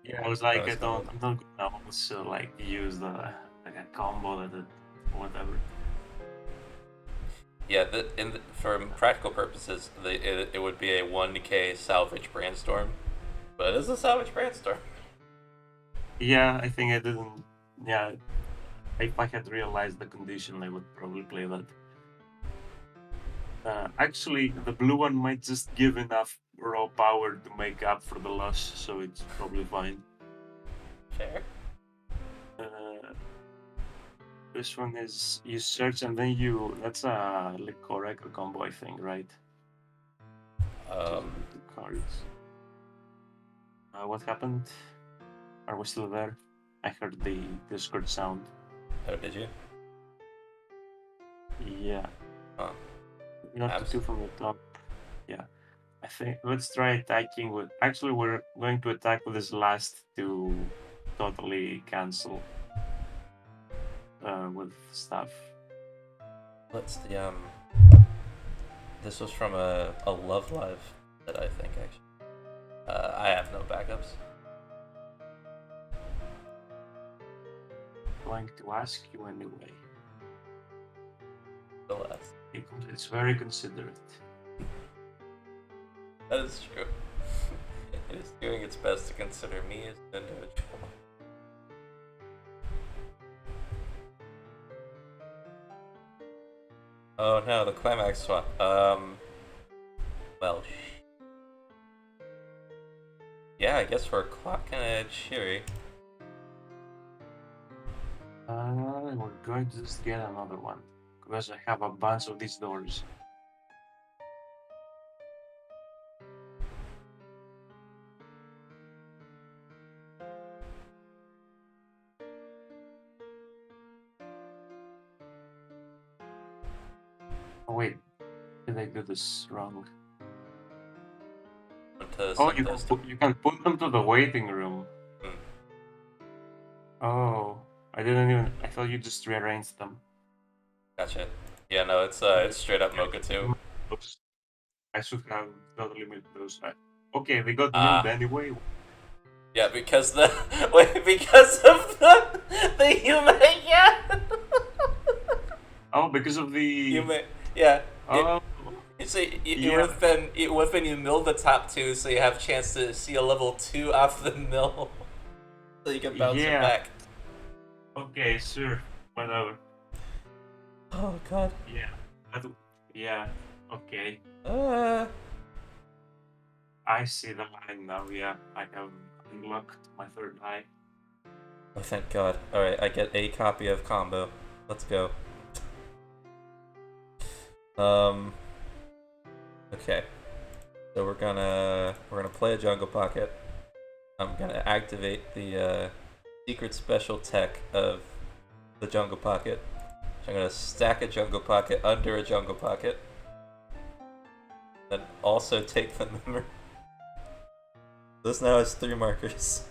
Yeah, I was like, bonus combo. I'm not gonna also like use the like a combo that it, whatever. Yeah, for practical purposes, it would be a 1k salvage brainstorm, but it is a salvage brainstorm. Yeah, I think I didn't. Yeah, if I had realized the condition, I would probably play that. Actually, the blue one might just give enough raw power to make up for the loss, so it's probably fine. Fair. Uh, this one is you search and then you. That's a like correct combo, I think, right? Um, Choosing the two cards. What happened? Are we still there? I heard the Discord sound. oh, did you? Yeah, Huh. you have to Abs? do from the top. Yeah, I think let's try attacking with. Actually, we're going to attack with this last to totally cancel with stuff. What's the This was from a Love Live that I think actually. I have no backups. Going to ask you anyway. The last. It's very considerate. That is true. It is doing its best to consider me as an individual. Oh no, the climax swap. Well, yeah, I guess for a clock and a Shiri. We're going to just get another one because I have a bunch of these doors. Oh wait, did I do this wrong? Oh, you can put them to the waiting room. Hmm. Oh, I didn't even. I thought you just rearranged them. Gotcha. Yeah, no, it's straight up Mocha too. Oops. I should have totally made those. Okay, they got milled Ah, anyway. yeah, because the wait, because of the human, yeah, Oh, because of the. human, yeah. Oh, You see, yeah, it would have been you mill the top two, so you have a chance to see a level 2 off the mill, so you can bounce it yeah. back. Okay, sure. Whatever. Oh god. Yeah. That, yeah. Okay. Uh. I see the line now. Yeah, I have unlocked my third eye. Oh, thank god. All right, I get a copy of combo. Let's go. Um. Okay. So we're gonna play a jungle pocket. I'm gonna activate the secret special tech of the jungle pocket. So I'm gonna stack a jungle pocket under a jungle pocket. Then also take the memory. This now has 3 markers.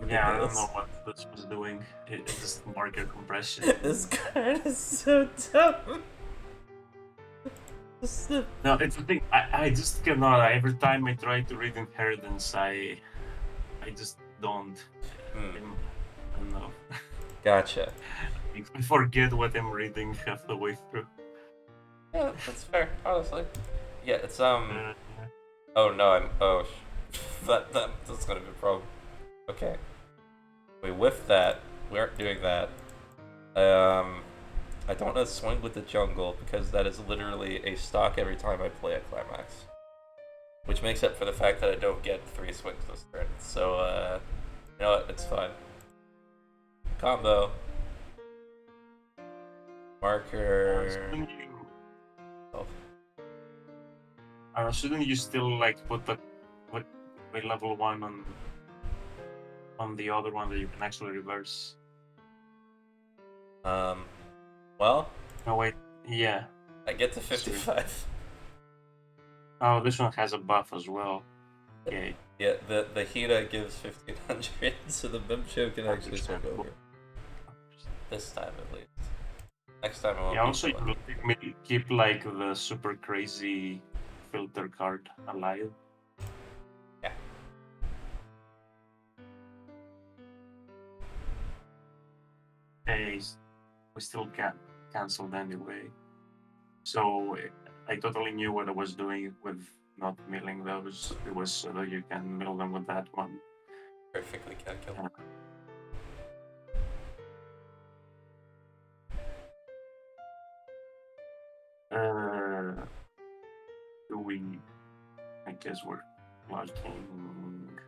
Yeah, I don't Ridiculous. know what this was doing. It's just marker compression. This card is so dumb. No, it's the thing. I just cannot. Every time I try to read inheritance, I just don't. Hmm. I don't know. Gotcha. I forget what I'm reading half the way through. Yeah, that's fair, honestly. Yeah, it's Uh, Oh no, that's gonna be a problem. Okay. We whiffed that. We aren't doing that. I don't want to swing with the jungle because that is literally a stock every time I play a climax. Which makes up for the fact that I don't get 3 swings this turn. So, you know what? It's fine. combo. Uh, Marker. shouldn't you? Oh, Shouldn't you still like put the what level one on the other one that you can actually reverse? um, well, Oh wait, yeah, I get to that's true. 55. Oh, this one has a buff as well. Okay, Yeah, the Hina gives 1500, so the Mimcho can actually swing understandable. over. This time at least. Next time I Yeah, won't be also so you lucky. keep like the super crazy filter card alive. Yeah. Hey, we still can't cancelled anyway. So I totally knew what I was doing with not milling those. It was so that you can mill them with that one. Perfectly calculated. Uh, do we? I guess we're logging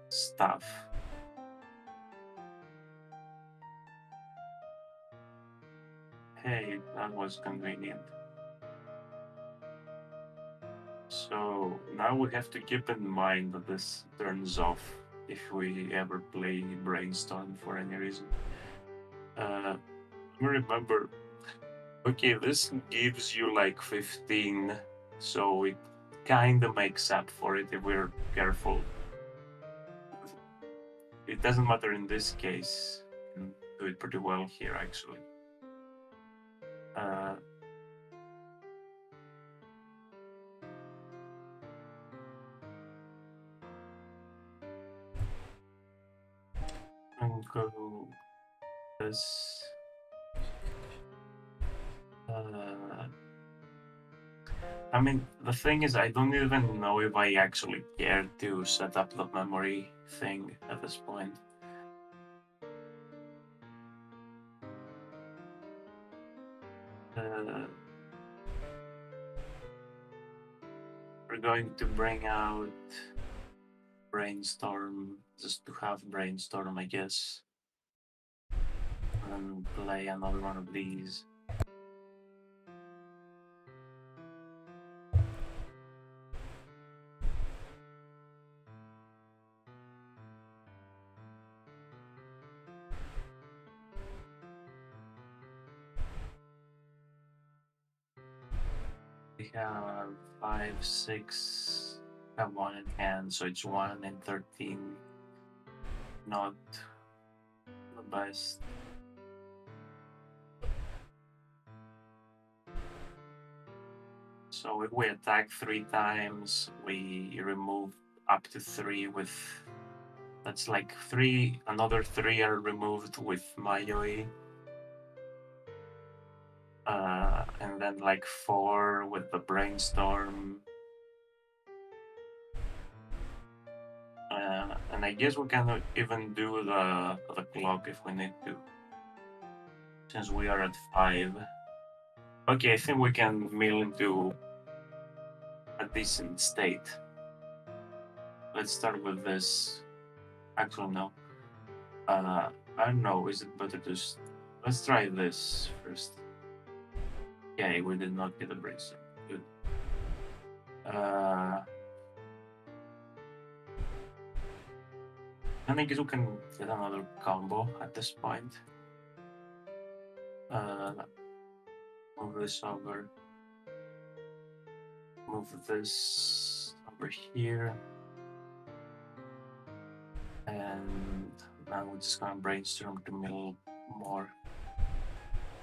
stuff. Hey, that was convenient. So now we have to keep in mind that this turns off if we ever play Brainstorm for any reason. Remember, okay, this gives you like 15, so it kind of makes up for it if we're careful. It doesn't matter in this case. We can do it pretty well here, actually. Uh, and go this. Uh, I mean, the thing is, I don't even know if I actually care to set up the memory thing at this point. Uh, we're going to bring out Brainstorm just to have Brainstorm, I guess, and play another one of these. We have 5, 6, have 1 in hand, so it's 1 in 13. Not the best. So if we attack 3 times, we remove up to 3 with. That's like 3, another 3 are removed with Mayoi. And then like 4 with the Brainstorm. And I guess we can even do the clock if we need to. Since we are at 5. Okay, I think we can mill into a decent state. Let's start with this. Actually, no. I don't know, is it better to... Let's try this first. Okay, we did not get a Brainstorm. Good. And I guess we can get another combo at this point. Move this over. Move this over here. And now we're just gonna Brainstorm to mill more.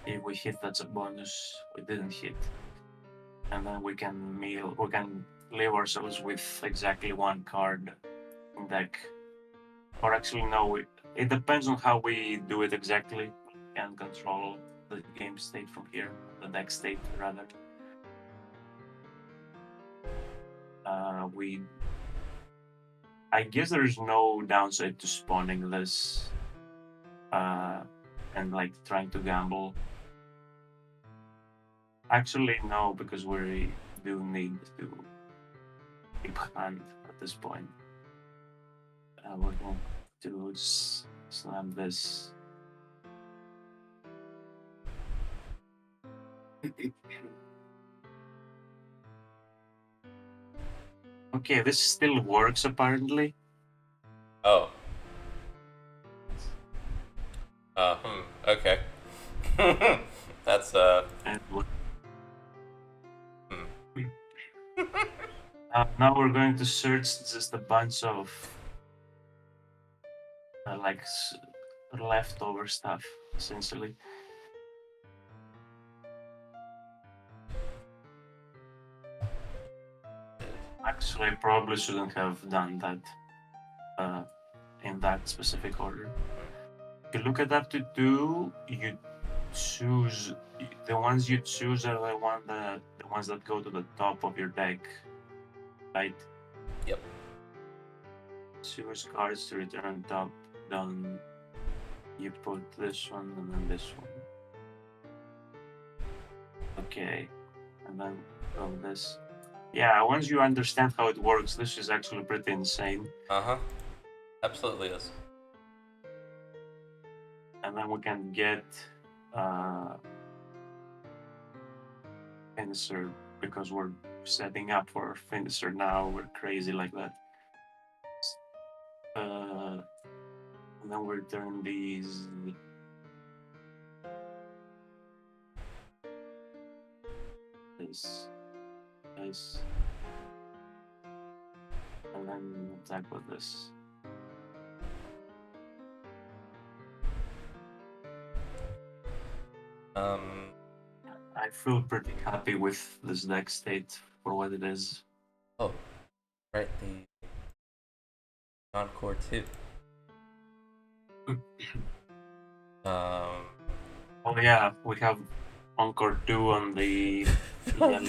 If we hit, that's a bonus. We didn't hit. And then we can leave ourselves with exactly 1 card in deck. Or actually, no, it depends on how we do it exactly. We can control the game state from here, the deck state rather. I guess there's no downside to spawning this and like trying to gamble. Actually, no, because we do need to keep hand at this point. We're going to slam this. Okay, this still works apparently. Oh. Okay. That's And hmm. now we're going to search just a bunch of like leftover stuff, essentially. Actually, I probably shouldn't have done that in that specific order. You look at aptitude, you choose the ones you choose are the ones that go to the top of your deck, right? Yep. Choose cards to return top. Then you put this one and then this one. Okay, and then this. Yeah, once you understand how it works, this is actually pretty insane. Uh-huh. Absolutely is. And then we can get finisher because we're setting up for finisher now. We're crazy like that. And then we return these. This. And then attack with this. I feel pretty happy with this deck state for what it is. Oh, right, the Encore 2. Oh yeah, we have Encore 2 on the yellow.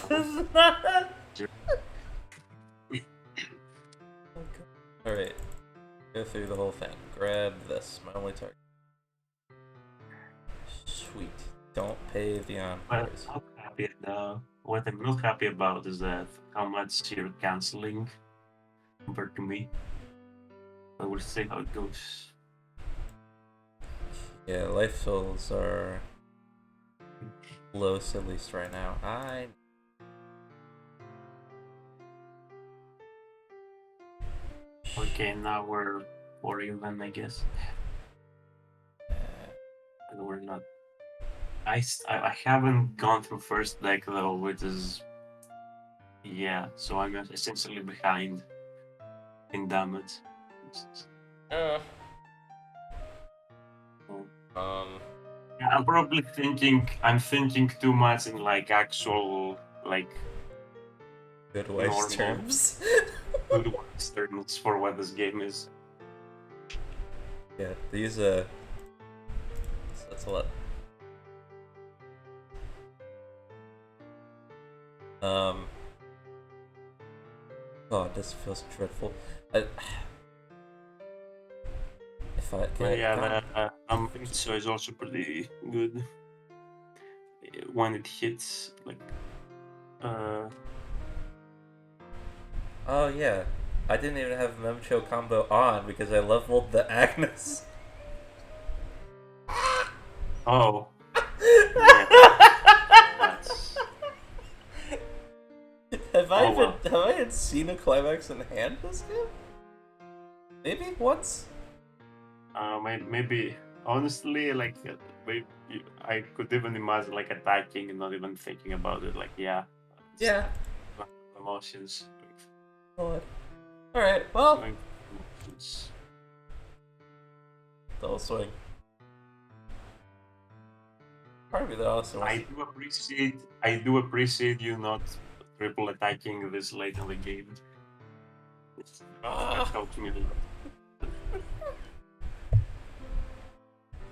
Alright. Go through the whole thing. Grab this. My only target. Sweet. Don't pay the encores. Well, I'm happy what I'm not happy about is that how much you're canceling compared to me. But we'll see how it goes. Yeah, life totals are close at least right now. Okay, now we're 4 even, I guess. And we're not. I haven't gone through first deck though, which is yeah. So I'm essentially behind in damage. Uh, Yeah, I'm probably thinking. I'm thinking too much in like actual like good Weiss normal terms. good ones terms for what this game is. Yeah, these that's a lot. Oh, this feels dreadful. If I But yeah, the so is also pretty good when it hits like Oh yeah, I didn't even have Memcho combo on because I leveled the Agnes. oh yeah, that's Have I well. seen a climax in hand this game? Maybe once. Maybe honestly, like maybe I could even imagine like attacking and not even thinking about it. Like yeah, Yeah. emotions. All right. Well, Going emotions. double swing. Part of me that also wants. I do appreciate you not triple attacking this late in the game. That helps me a lot.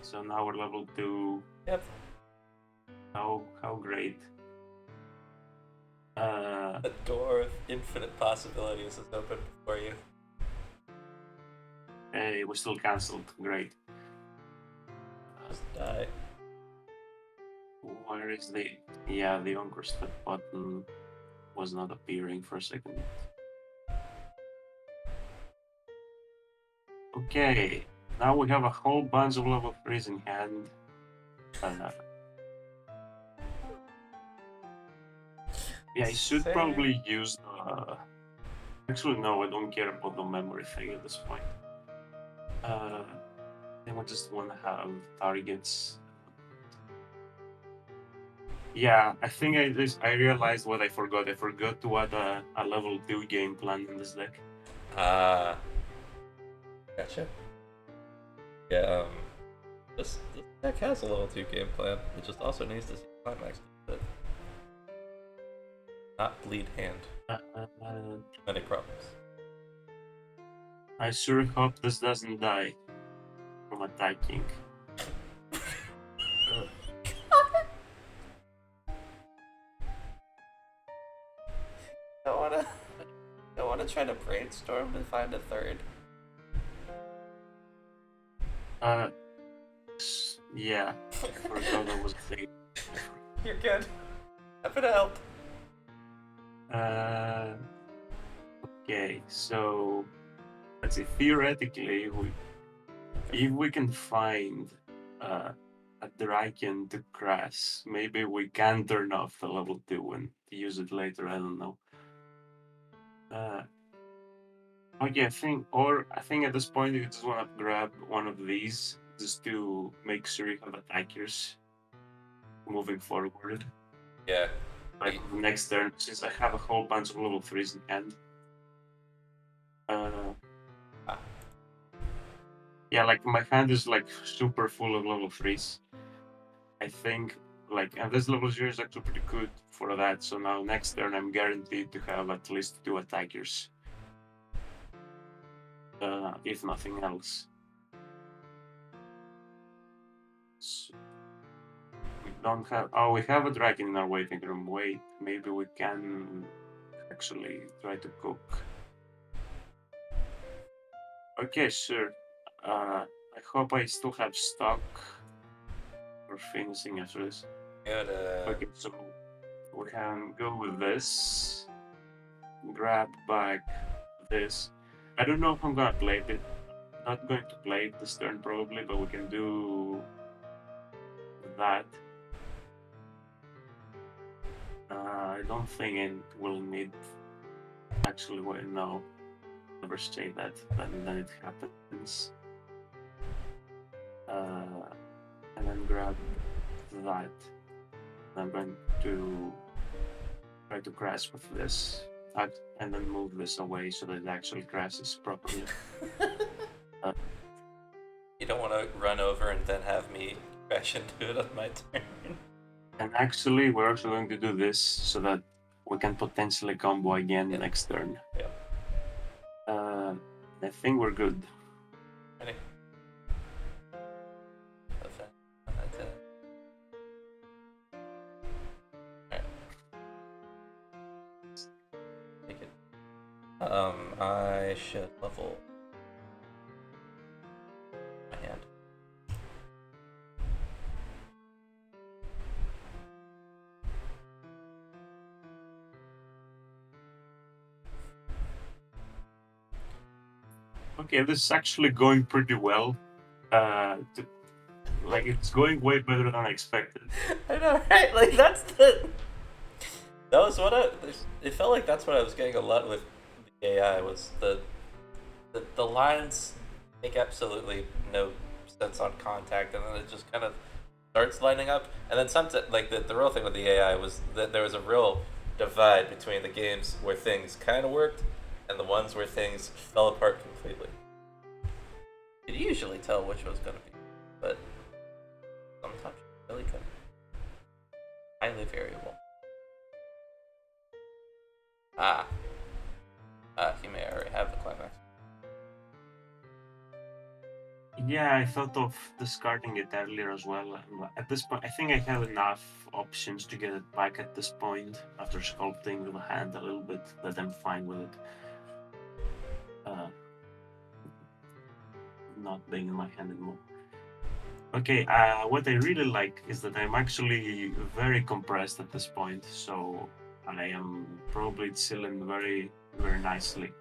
So now we're level 2. Yep. How great. A door of infinite possibilities is open before you. Hey, we still cancelled. Great. Just die. Where is the the Encore step button was not appearing for a second. Okay, now we have a whole bunch of level 3s in hand. Yeah, I should Same. probably use the. Actually, no, I don't care about the memory thing at this point. I think I just want to have targets. Yeah, I think I realized what I forgot. I forgot to add a level 2 game plan in this deck. Ah, gotcha. Yeah, this deck has a level 2 game plan. It just also needs to see climax to not bleed hand. Many problems. I sure hope this doesn't die from attacking. I wanna try to brainstorm to find a third. Yeah, I forgot that was a thing. You're good. Happy to help. Okay, so let's see. Theoretically, if we can find a dragon to crash, maybe we can turn off the level 2 and use it later. I don't know. Okay, I think at this point you just want to grab one of these just to make sure you have attackers moving forward. Yeah. Like on the next turn, since I have a whole bunch of level 3s in hand. Yeah, like my hand is like super full of level 3s. I think like, and this level 0 is actually pretty good for that. So now next turn I'm guaranteed to have at least 2 attackers. If nothing else. So we don't have. Oh, we have a dragon in our waiting room. Wait, maybe we can actually try to cook. Okay, sure. I hope I still have stock for finishing after this. Good. Okay, so we can go with this. Grab back this. I don't know if I'm gonna play it. Not going to play it this turn probably, but we can do that. I don't think it will need. Actually, wait, no. Never say that. Then it happens. And then grab that. I'm going to try to crash with this, and then move this away so that it actually crashes properly. You don't want to run over and then have me crash into it on my turn. And actually, we're also going to do this so that we can potentially combo again next turn. Yeah. I think we're good. Ready? Alright. Take it. I should level my hand. Okay, this is actually going pretty well. Like it's going way better than I expected. I know, right? Like that was what it felt like that's what I was getting a lot with the AI was the lines make absolutely no sense on contact, and then it just kind of starts lining up, and then sometimes like the real thing with the AI was that there was a real divide between the games where things kind of worked and the ones where things fell apart completely. You could usually tell which was going to be, but sometimes you really couldn't. Highly variable. He may already have the climax. Yeah, I thought of discarding it earlier as well. At this point, I think I have enough options to get it back at this point after sculpting the hand a little bit that I'm fine with it. Not being in my hand anymore. Okay, what I really like is that I'm actually very compressed at this point, so I am probably chilling very, very nicely.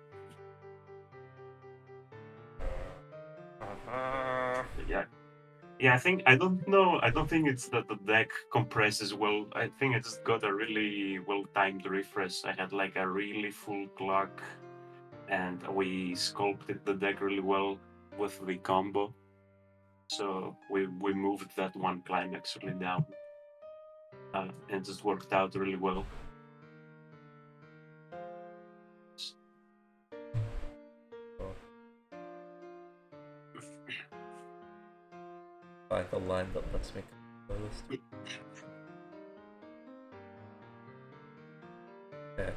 Yeah. Yeah, I don't know. I don't think it's that the deck compresses well. I think I just got a really well timed refresh. I had like a really full clock, and we sculpted the deck really well with the combo. So we moved that one climb actually down, and it just worked out really well. Cool. Find the line that lets me close. Okay.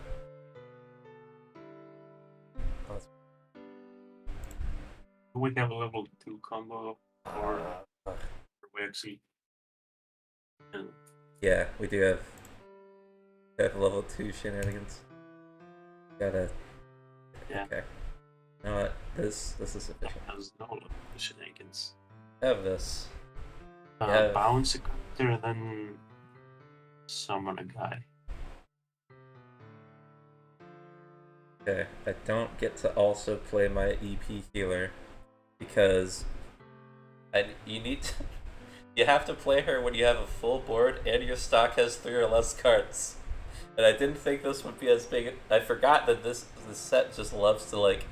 We have a level 2 combo, or Uh, we actually. Uh, yeah, we do have level 2 shenanigans. Gotta. yeah, Okay. You know what? This is sufficient. has no level shenanigans. Have this. Yeah. Bounce a character, then summon a guy. Okay. I don't get to also play my EP healer because you need to, you have to play her when you have a full board and your stock has 3 or less cards. And I didn't think this would be as big. I forgot that this set just loves to like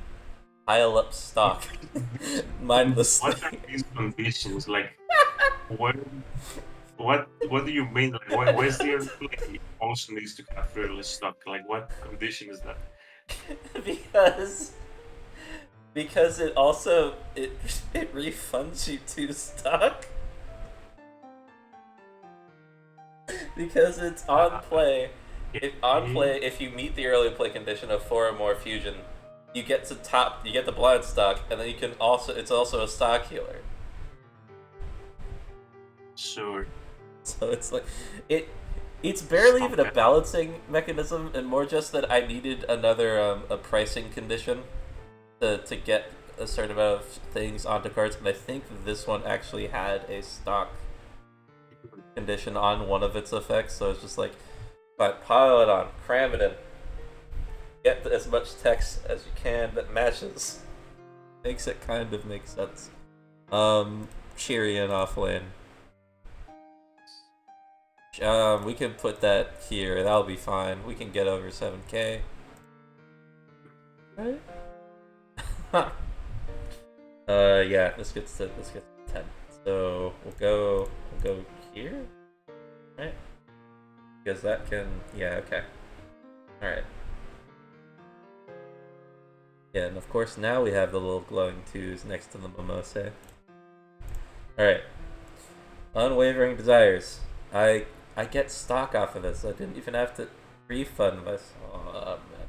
pile up stock mindlessly. What are these conditions? Like, what what do you mean? Like, where's the play? Also needs to have fearless stock. Like, what condition is that? because it also it refunds you 2 stock because it's on play. If you meet the early play condition of 4 or more fusion, you get the blind stock, and then you can also it's also a stock healer. Sure. So it's like it's barely even a balancing mechanism, and more just that I needed another a pricing condition to get a certain amount of things onto cards, and I think this one actually had a stock condition on one of its effects, so it's just like, but pile it on, cram it in, get as much text as you can that matches. Makes it kind of make sense. Cheery and off lane. We can put that here. That'll be fine. We can get over 7k. Right? Yeah. This gets to 10. So we'll go here, right? Because that can. Yeah. Okay. All right. Yeah, and of course now we have the little glowing 2s next to the mimosa. All right. Unwavering desires. I get stock off of this. I didn't even have to refund this. Oh man,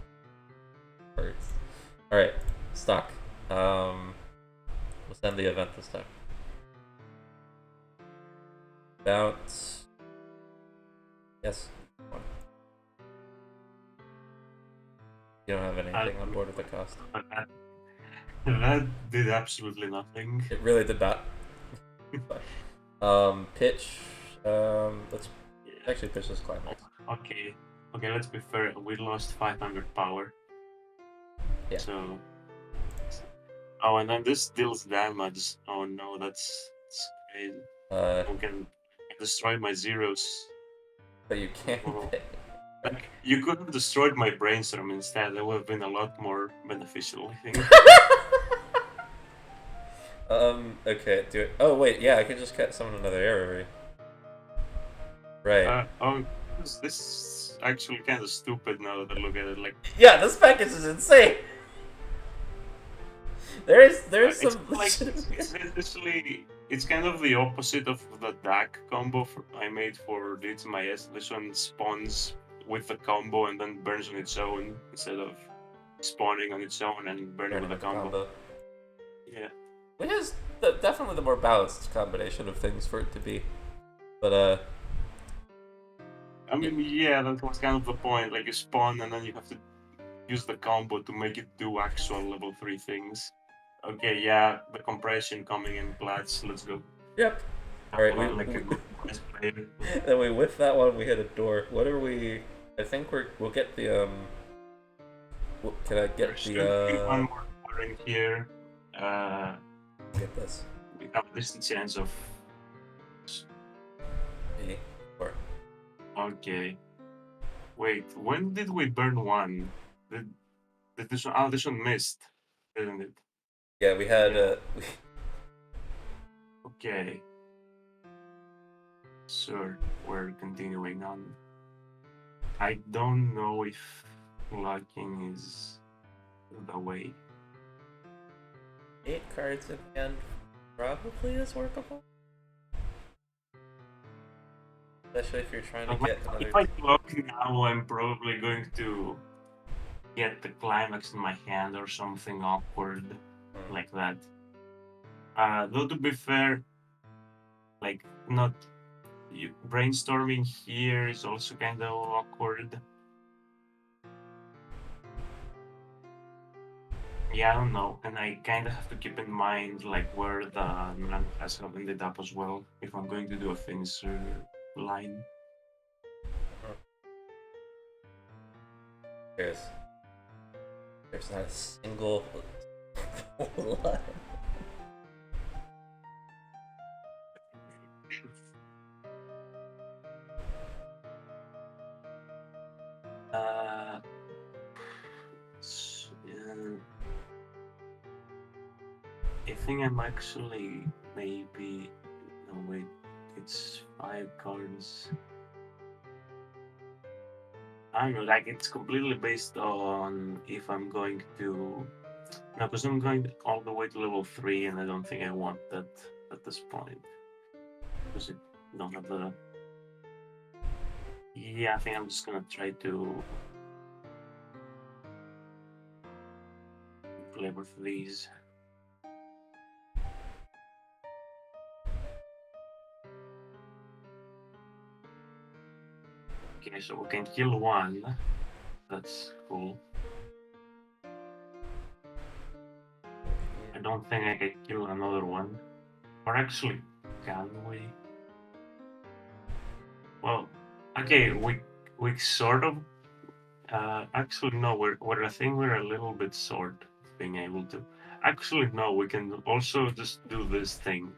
hurts. All right, stock. We'll send the event this time. Bounce. Yes. One. You don't have anything on board with the cost. That did absolutely nothing. It really did not. Pitch. Let's actually pitch this climax. Okay, let's be fair. We lost 500 power. Yeah. So. Oh, and then this deals damage. Oh no, that's crazy. I can destroy my zeros. But you can't. Like, you could have destroyed my brainstorm instead. That would have been a lot more beneficial, I think. Okay, do it. Oh, wait, yeah, I can just summon another arrow, right? This is actually kind of stupid now that I look at it. Like, yeah, this package is insane. There's some. It's kind of the opposite of the DAC combo I made for DTMIS. This one spawns with the combo and then burns on its own instead of spawning on its own and burning with the combo. Yeah. Which is definitely the more balanced combination of things for it to be. But, I mean, yeah, that was kind of the point. Like, you spawn and then you have to use the combo to make it do actual level 3 things. Okay, yeah, the compression coming in plats. Let's go. Yep. Alright, then we whiff that one, we hit a door. What are we... I think we'll get the, Can I get the, one more in here. Get this. We have a decent chance of be. Or Okay. Wait, when did we burn one? Did this one? Oh, this one missed, didn't it? yeah, we had Yeah. Okay. Sure, we're continuing on. I don't know if locking is the way. 8 cards in hand probably is workable. Especially if you're trying to get another. If I lock now, I'm probably going to get the climax in my hand or something awkward like that. Though to be fair, like not brainstorming here is also kind of awkward. Yeah, I don't know, and I kind of have to keep in mind like where the man has ended up as well if I'm going to do a finisher line. There's not a single line. I think I'm actually maybe. No, wait, it's 5 cards. I don't know, like it's completely based on if I'm going to. No, because I'm going all the way to level 3, and I don't think I want that at this point. Because I don't have the. Yeah, I think I'm just gonna try to play with these. Okay, so we can kill one. That's cool. I don't think I can kill another one. Or actually, can we? Well, okay, we sort of. Actually, no. I think we're a little bit short of being able to. Actually, no. We can also just do this thing.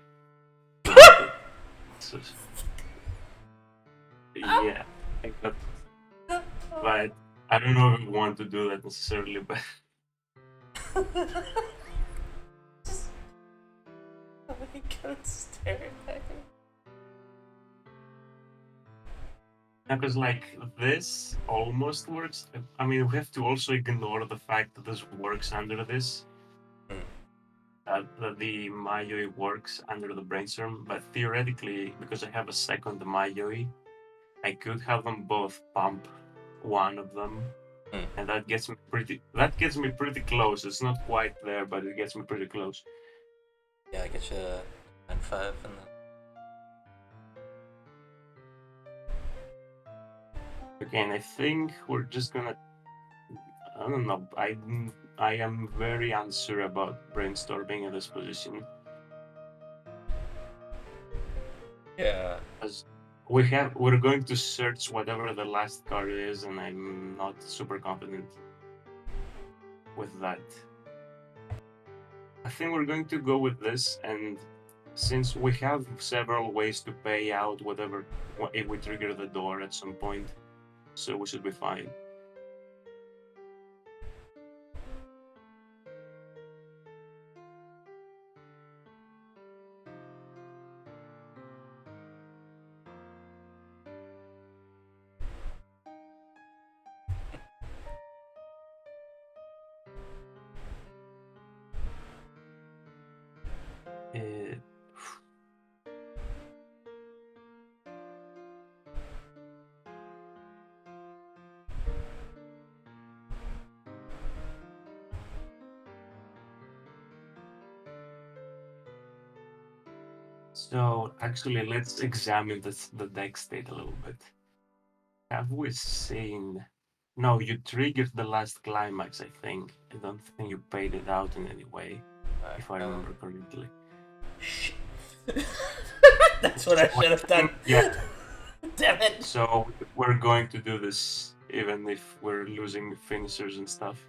Yeah, I got. But I don't know if we want to do that necessarily. But Just I can't stare at him. because like this almost works. I mean, we have to also ignore the fact that this works under this. That the Mayoi works under the brainstorm, but theoretically, because I have a second Mayoi, I could have them both pump one of them, and that gets me pretty close. It's not quite there, but it gets me pretty close. Yeah, I get you 9-5 and then. Okay, and I think we're just gonna. I don't know. I am very unsure about brainstorming in this position. Yeah. As we're going to search whatever the last card is, and I'm not super confident with that. I think we're going to go with this, and since we have several ways to pay out whatever if we trigger the door at some point, so we should be fine. Uh, So actually, let's examine the deck state a little bit. Have we seen? No, you triggered the last climax. I think. I don't think you paid it out in any way, if I remember correctly. Shit. That's what I should have done. Yeah. Damn it. So we're going to do this even if we're losing finishers and stuff.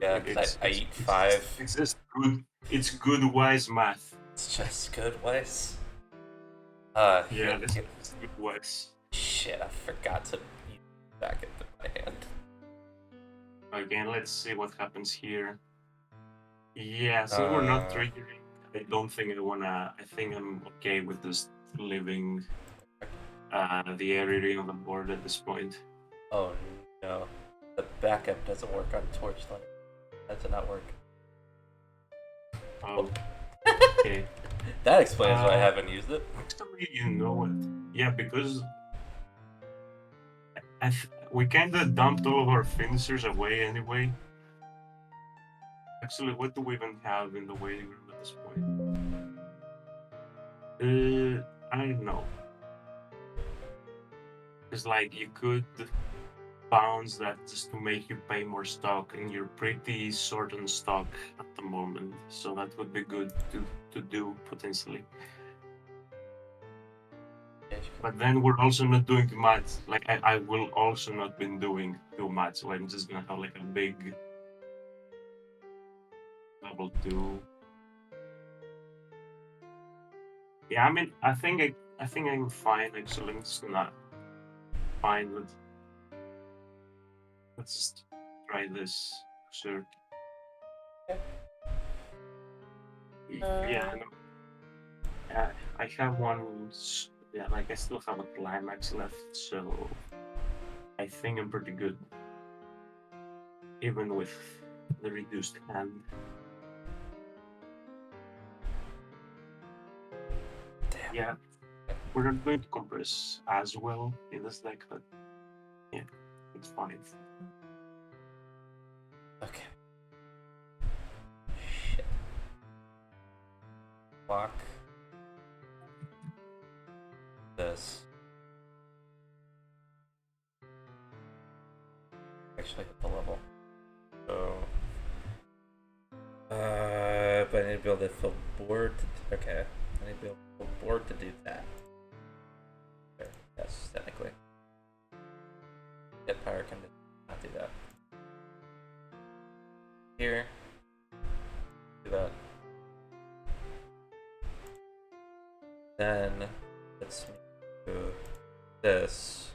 Yeah, I eat 5. It's just good. It's good, wise math. It's just good, Weiss. Yeah, this is good Weiss. Shit, I forgot to use back into my hand. Again, let's see what happens here. Yeah, since we're not triggering, I don't think I wanna. I think I'm okay with just leaving the area on the board at this point. Oh no, the backup doesn't work on Torchlight. That did not work. Oh, okay. That explains why I haven't used it. Actually, you know it. Yeah, because we kinda dumped all of our finishers away anyway. Actually, what do we even have in the waiting room at this point? I don't know. Because like you could bounce that just to make you pay more stock, and you're pretty short on stock at the moment, so that would be good to do potentially. But then we're also not doing much. Like I will also not been doing too much. So I'm just gonna have like a big level 2. Yeah, I mean, I think I'm fine actually. I'm just gonna fine with. Let's just try this. Sure. Yeah, I know. I have one. Yeah, like I still have a climax left, so I think I'm pretty good, even with the reduced hand. Damn. Yeah, we're not going to compress as well in this deck, but yeah, it's fine. Okay. Shit. Block this. Actually hit the level. So but I need to build a full board to, okay. I need to build a full board to do that. Okay, yes, technically. Get power can not do that. Here. Do that. Then let's do this.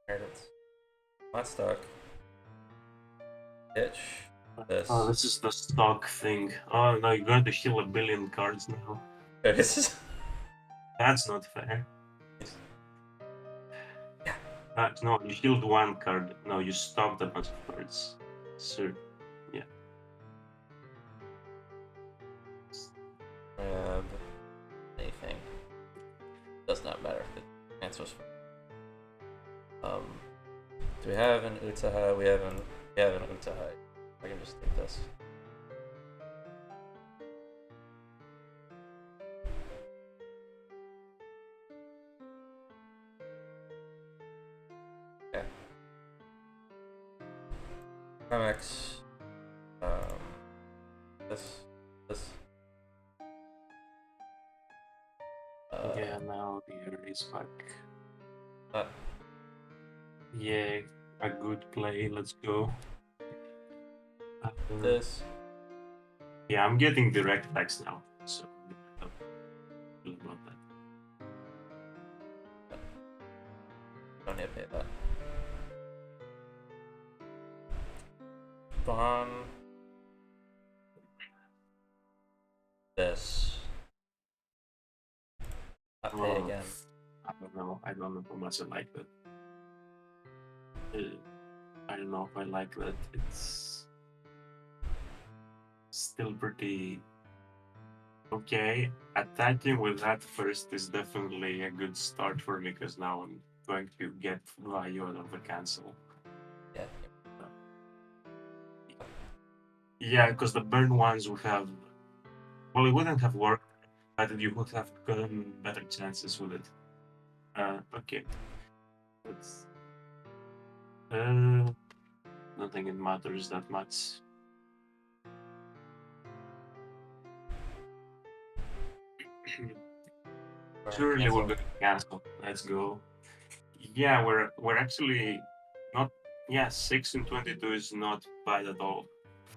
Inheritance. Not stock. Ditch. This. Oh, this is the stock thing. Oh no, you're going to heal 1 billion cards now. This is. That's not fair. No, you healed 1 card. No, you stopped a bunch of cards. Sir, yeah. Grab anything. Does not matter. The answer's do we have an Utaha? We have an Utaha. I can just take this. Okay. Comics. This. Yeah, now the area is back. Uh, Yeah, a good play. Let's go. this. Yeah, I'm getting direct attacks now, so I feel about that. Don't need to pay that. Spawn. This. Not pay again. I don't know. I don't know how much I like that. I don't know if I like that. It's still pretty okay. Attacking with that first is definitely a good start for me because now I'm going to get value out of the cancel. Yeah. Yeah, because the burn ones would have. Well, it wouldn't have worked, but you would have gotten better chances with it. Okay. Let's. Don't think it matters that much. Surely we're going to cancel. Let's go. Yeah, we're actually not. Yeah, 6 and 22 is not bad at all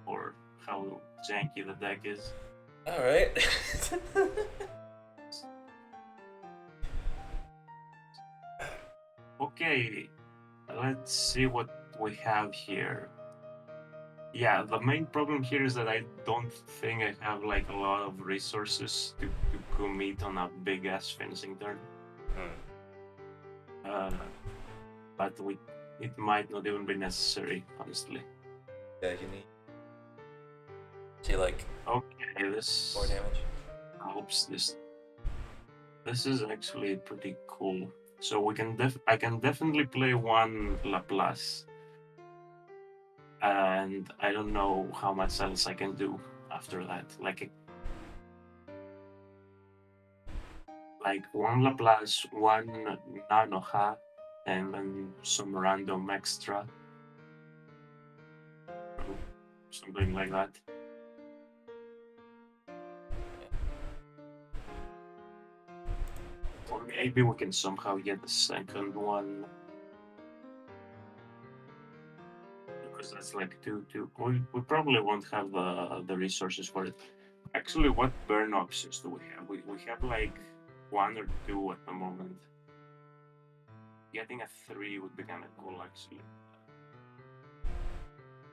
for how janky the deck is. All right. Okay, let's see what we have here. Yeah, the main problem here is that I don't think I have like a lot of resources to commit on a big ass fencing turn. Uh, but it might not even be necessary, honestly. Yeah, you need. See, like Okay, more this damage. helps. This is actually pretty cool. So we can I can definitely play one Laplace, and I don't know how much else I can do after that. Like one Laplace, one Nanoha, and then some random extra, or something like that. Or maybe we can somehow get the second one. Because that's like two. We probably won't have the resources for it. Actually, what burn options do we have? We have like one or two at the moment. Getting a three would be kind of cool, actually.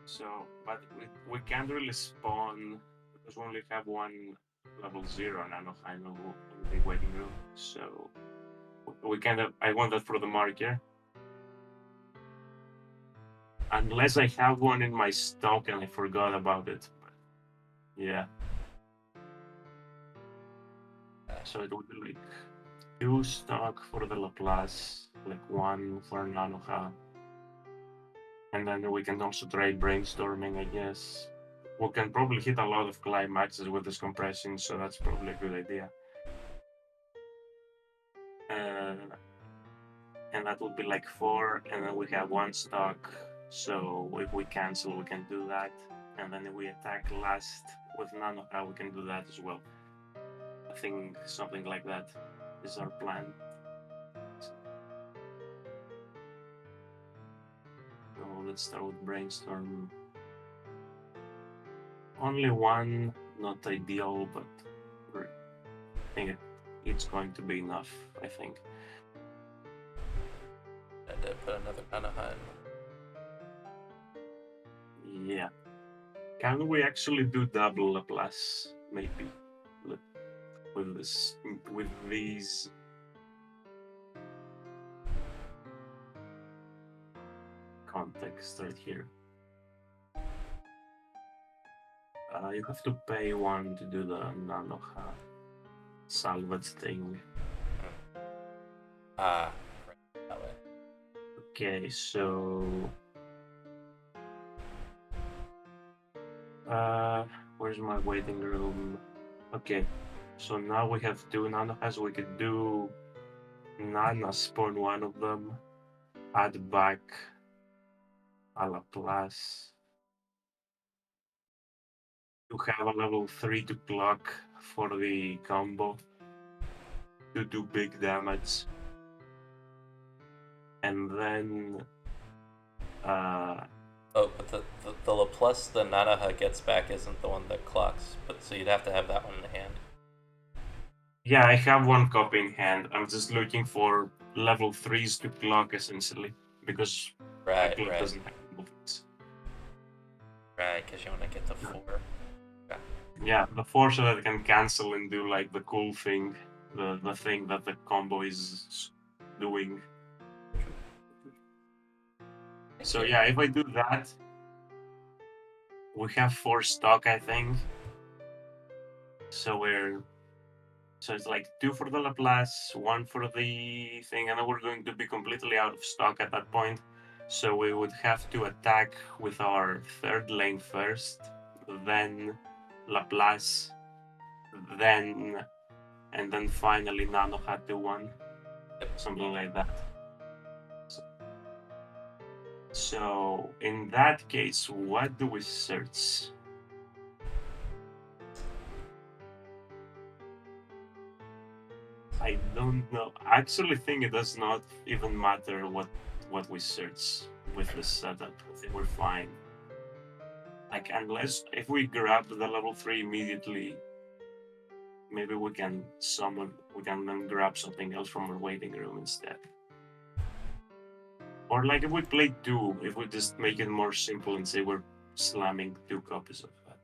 So, but we can't really spawn because we only have one level 0 nano final in the waiting room. So we kind of I want that for the marker. Unless I have one in my stock and I forgot about it. But yeah. So it would be like 2 stock for the Laplace, like 1 for Nanoha. And then we can also try brainstorming, I guess. We can probably hit a lot of climaxes with this compression, so that's probably a good idea. And that would be like 4, and then we have 1 stock. So if we cancel, we can do that. And then if we attack last with Nanoha, we can do that as well. I think something like that is our plan. So let's start with brainstorm. Only 1, not ideal, but I think it's going to be enough, I think. And put another Anaheim. Yeah. Can we actually do double Laplace? Maybe. With these. Context right here. You have to pay 1 to do the Nanoha salvage thing. Right that way. Okay, so where's my waiting room? Okay, so now we have 2 Nanohas. We could do Nana spawn 1 of them, add back a Laplace to have a level 3 to clock for the combo to do big damage. And then Oh, but the Laplace the Nanaha gets back isn't the one that clocks, but so you'd have to have that one in hand. yeah, I have 1 copy in hand. I'm just looking for level 3s to clock essentially because Right, Decklists right, doesn't have movements. right, because you want to get to 4. Okay. Yeah, the 4 so that I can cancel and do like the cool thing, the thing that the combo is doing. So yeah, if I do that, we have 4 stock, I think. So it's like 2 for the Laplace, 1 for the thing, and then we're going to be completely out of stock at that point. So we would have to attack with our 3rd lane first, then Laplace, and then finally Nanoha to 1. Something like that. So in that case, what do we search? I don't know. I actually think it does not even matter what we search with this setup. I think we're fine. Like unless if we grab the level 3 immediately, maybe we can then grab something else from our waiting room instead. Or like if we play two, if we just make it more simple and say we're slamming 2 copies of that.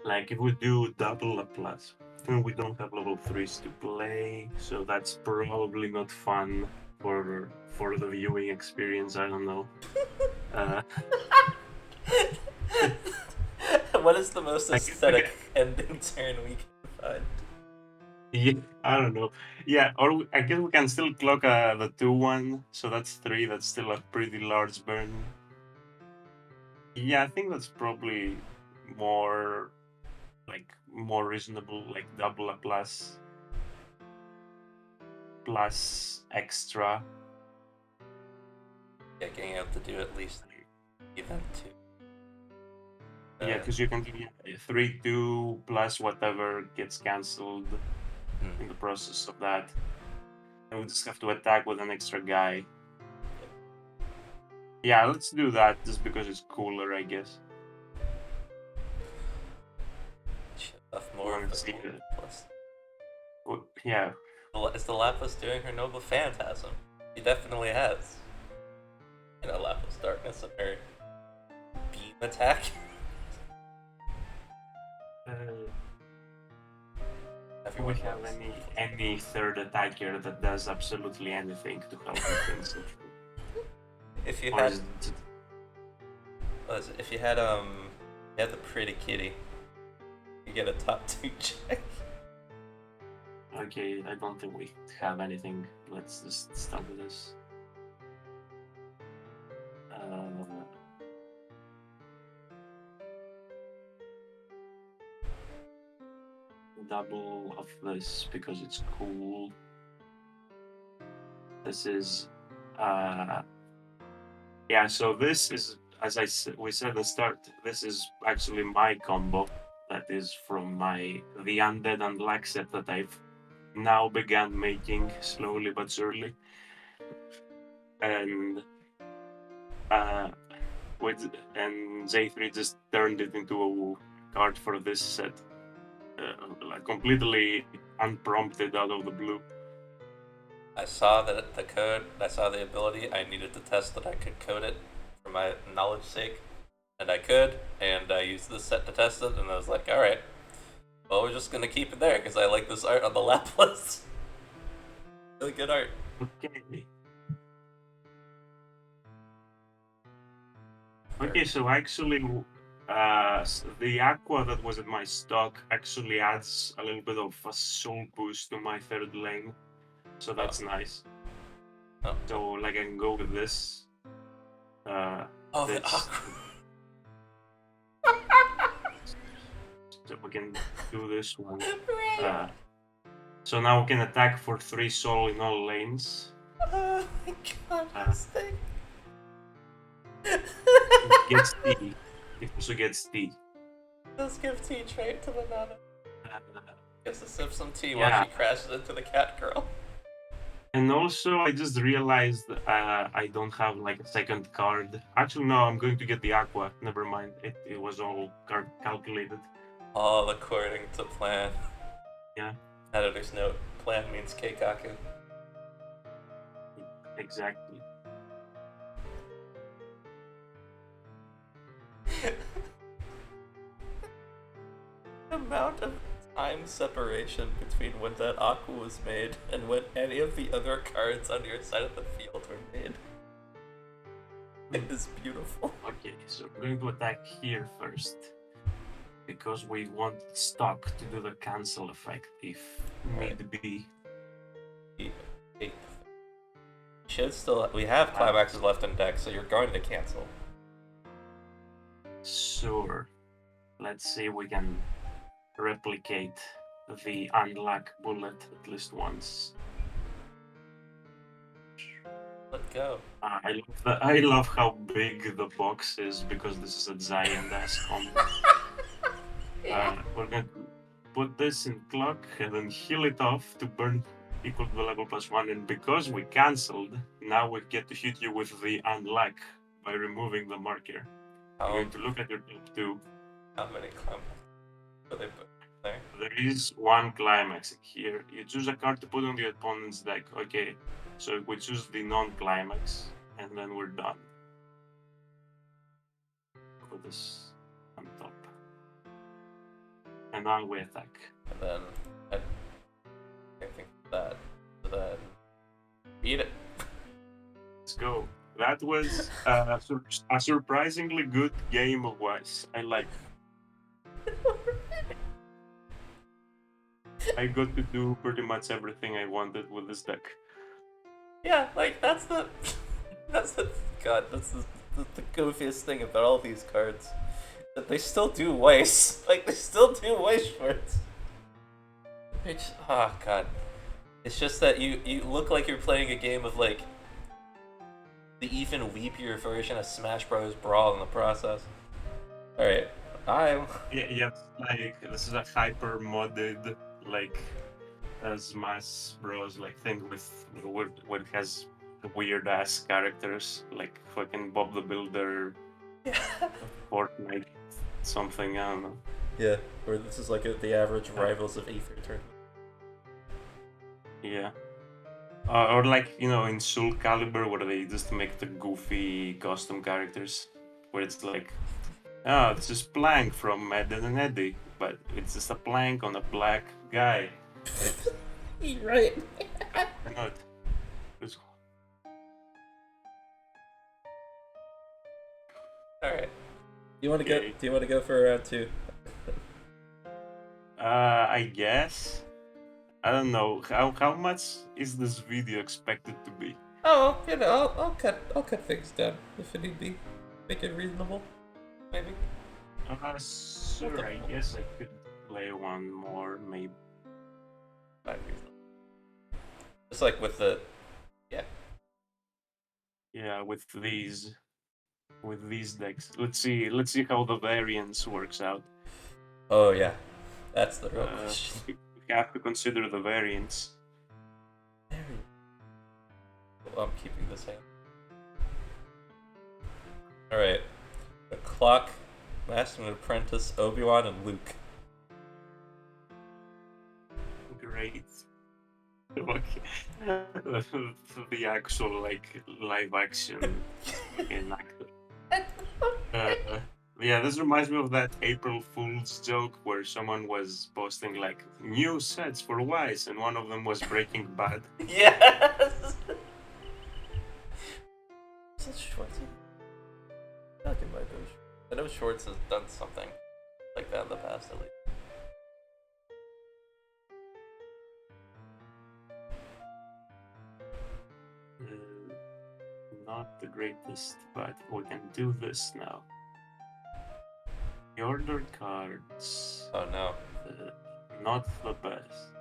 Like if we do double a plus, then we don't have level 3s to play, so that's probably not fun for the viewing experience. I don't know. What is the most I guess we aesthetic can- ending turn we can find? Yeah, I don't know. Yeah, I guess we can still clock the 2-1, so that's 3. That's still a pretty large burn. Yeah, I think that's probably more more reasonable, like double a plus extra. Yeah, getting out to do at least even 2. Yeah, because you can do 3-2 plus whatever gets cancelled in the process of that. And we just have to attack with an extra guy. Yeah, let's do that just because it's cooler, I guess. Enough more Wanna of the see gold it. plus. Well, yeah, Is the Lapis doing her noble phantasm? She definitely has. You know, Lapis darkness and her beam attack. do we have any third attacker that does absolutely anything to help with things? If you Or had, is it- if you had the pretty kitty, you get a top 2 check. Okay, I don't think we have anything. Let's just start with this. Double of this because it's cool. This is, yeah. So this is, as we said at the start, this is actually my combo. That is from the undead and black set that I've now began making slowly but surely, and J3 just turned it into a card for this set, like completely unprompted out of the blue. I saw that the code, I saw the ability, I needed to test that I could code it for my knowledge sake. And I could, and I used this set to test it, and I was like, alright, well, we're just gonna keep it there, because I like this art on the Lapis. Really good art. Okay. Okay, so actually, the aqua that was in my stock actually adds a little bit of a soul boost to my third lane, so that's nice. Oh. So, like, I can go with this. The aqua. So we can do this one. So now we can attack for 3 soul in all lanes. Oh my god, this thing. It gets T. It also gets T. Let's give tea trait to Banana. Gets to sip some tea Yeah. while she crashes into the cat girl. And also, I just realized I don't have like a second card. Actually, no, I'm going to get the aqua. Never mind. It was all calculated. All according to plan. Yeah. Editor's note: plan means keikaku. Exactly. The amount of time separation between when that aqua was made and when any of the other cards on your side of the field were made. It is beautiful. Okay, so we're going to attack here first. Because we want stock to do the cancel effect if need be. We have climaxes left in deck, so you're going to cancel. Sure. Let's see if we can replicate the unlock bullet at least once. Let go. I love how big the box is because this is a giant ass combo. We're going to put this in clock and then heal it off to burn equal to the level +1, and because we cancelled, now we get to hit you with the unluck by removing the marker. I'm going to look at your top 2. How many climax do they put there? There is one climax here. You choose a card to put on the opponent's deck. Okay, so we choose the non-climax, and then we're done. Put this on top. And now we attack. And then I think that. So then beat it. Let's go. That was a surprisingly good game of Weiss. I like it. I got to do pretty much everything I wanted with this deck. Yeah, like that's the God, that's the goofiest thing about all these cards. That they still do Weiss. Like they still do Weiss shorts. Which God. It's just that you look like you're playing a game of like the even weepier version of Smash Bros. Brawl in the process. Alright. Yeah, like this is a hyper modded like Smash Bros. Like thing with what has weird ass characters like fucking Bob the Builder, Fortnite, something, I don't know. Yeah, or this is like the average Rivals of Aether turn. Yeah. Or like, in Soul Calibur where they just make the goofy custom characters. Where it's like, this is Plank from Ed and Eddie, but it's just a plank on a black guy. Right. Not. Alright. Do you want to go for round 2? I guess. I don't know. How much is this video expected to be? Oh, I'll cut things down if it need be. Make it reasonable, maybe. Sure. I guess I could play one more, maybe. Just like with the, Yeah, with these decks. Let's see how the variance works out. Oh yeah, that's the real question. We have to consider the variance. Well, I'm keeping this hand. Alright. The Clock, Master and Apprentice, Obi-Wan, and Luke. Great. The actual, like, live action actor. Yeah, this reminds me of that April Fool's joke where someone was posting, like, new sets for Weiss, and one of them was Breaking Bad. Yes! Is that Schwartz? I know Schwartz has done something like that in the past, at least. Not the greatest, but we can do this now. The order cards. Oh no. Not the best.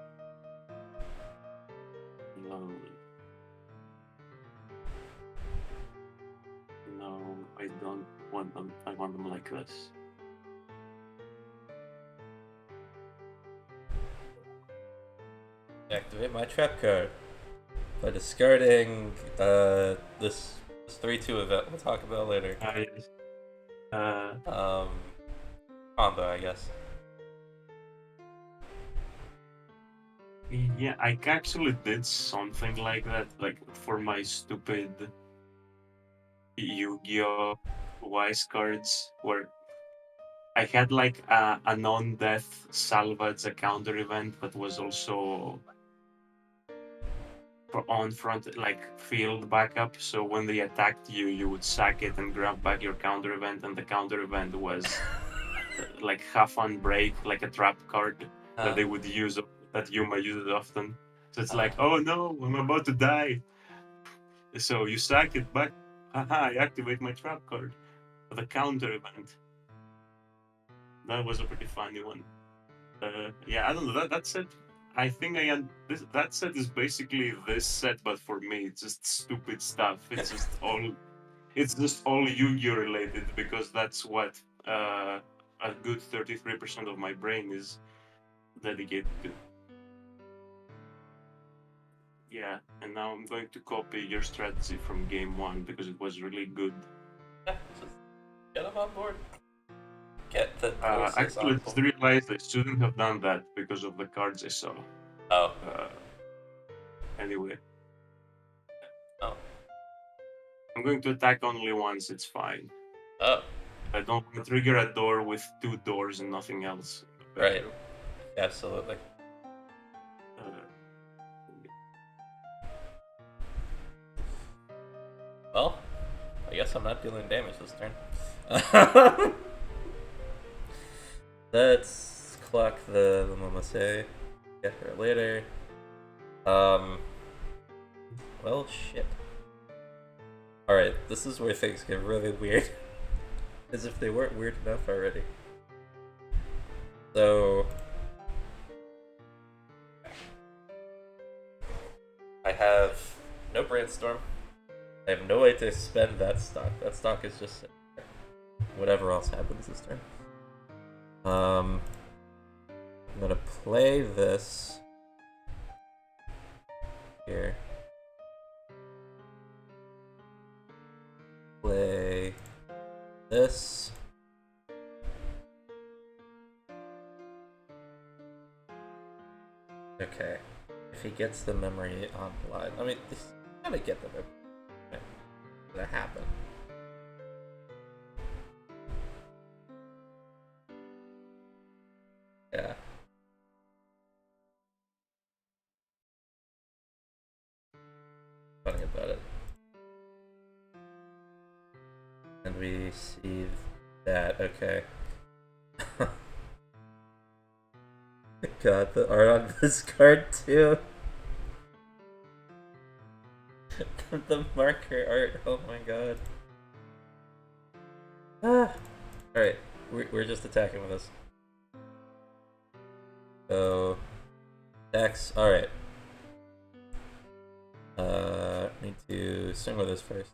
Lonely. No, I don't want them. I want them like this. Activate my trap card by discarding this 3/2 event we'll talk about later. Combo, I guess. Yeah, I actually did something like that, like for my stupid Yu-Gi-Oh! Weiss cards, where I had like a non-death salvage, a counter event, but was also on front, like field backup. So when they attacked you, you would sack it and grab back your counter event, and the counter event was like half on break, like a trap card that they would use, that Yuma uses often. So it's like, oh no, I'm about to die. So you sack it back. Haha, I activate my trap card for the counter event. That was a pretty funny one. Yeah, I don't know. That set, I think that set is basically this set, but for me, it's just stupid stuff. It's just all Yu-Gi-Oh related, because that's what a good 33% of my brain is dedicated to. Yeah, and now I'm going to copy your strategy from game 1 because it was really good. Yeah, just get them on board. Get the horses Actually, on I just board. realized I shouldn't have done that because of the cards I saw. Oh. Anyway, Oh. I'm going to attack only once, it's fine. Oh. I don't want to trigger a door with 2 doors and nothing else in the Right. bedroom. Absolutely. Uh, Well, I guess I'm not dealing damage this turn. Let's clock the Momose. Get her later. Well, shit. Alright, this is where things get really weird. As if they weren't weird enough already. So... I have no brainstorm. I have no way to spend that stock. That stock is just sitting there. Whatever else happens this turn. I'm gonna play this here. Play this. Okay. If he gets the memory online, I mean, he's gotta get the memory. It's gonna happen. Yeah. Funny about it. And we see that, okay. God, the art on this card too. The marker art, oh my god. Ah. Alright, we're just attacking with this. So, Dex, alright. Need to swing with this first.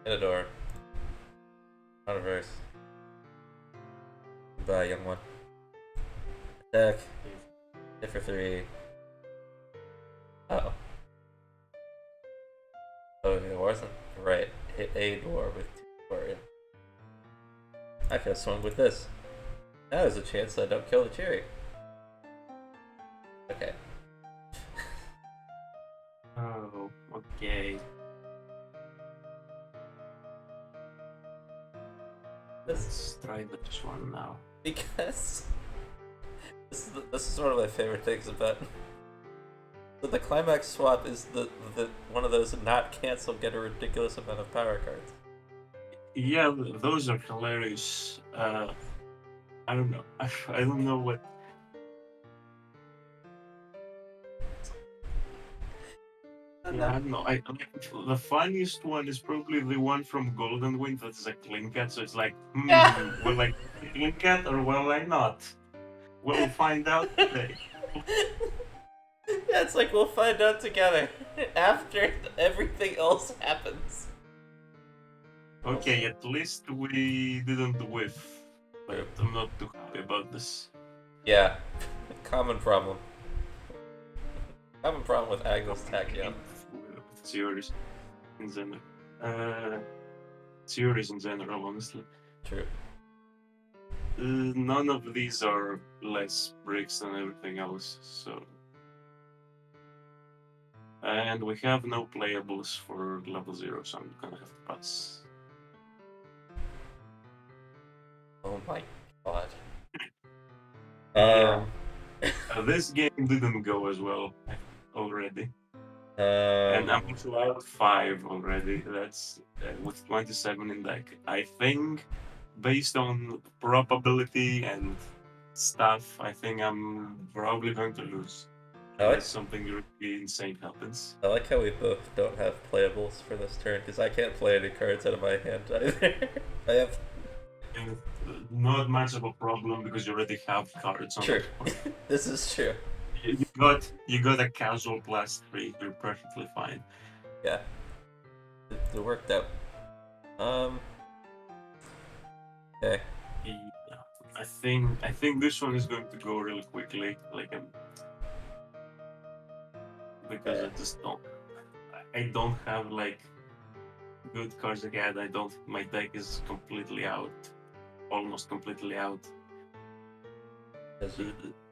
Hit a door. On reverse. Goodbye, young one. Attack. Hit for 3. Oh. Oh, it wasn't. Right. Hit a door with 2 door in. I could have swung with this. Now there's a chance I don't kill the cherry. Okay. Oh, okay. Let's try this one now. Because this is one of my favorite things about. So the climax swap is the one of those not cancel, get a ridiculous amount of power cards. Yeah, those are hilarious. I don't know. I don't know what. Yeah, I don't know. The funniest one is probably the one from Golden Wind that is a Klinkat. So it's like, will I Klinkat or will I not? We'll find out today. Yeah, it's like we'll find out together after everything else happens. Okay, at least we didn't whiff, but I'm not too happy about this. Yeah, common problem. Common problem with Agnes Tachyon. With theories in general. Theories in general, honestly. True. None of these are less bricks than everything else, so. And we have no playables for level 0, so I'm gonna have to pass. Oh my god. Yeah. This game didn't go as well already. And I'm also out 5 already. That's with 27 in deck. I think, based on probability and stuff, I think I'm probably going to lose. Unless something really insane happens. I like how we both don't have playables for this turn, because I can't play any cards out of my hand either. I have... Not much of a problem, because you already have cards on True. This is true. You got a casual +3, you're perfectly fine. Yeah. It worked out. Okay. Yeah. I think this one is going to go really quickly. Like because I just don't. I don't have like good cards again. I don't. My deck is completely out, almost completely out.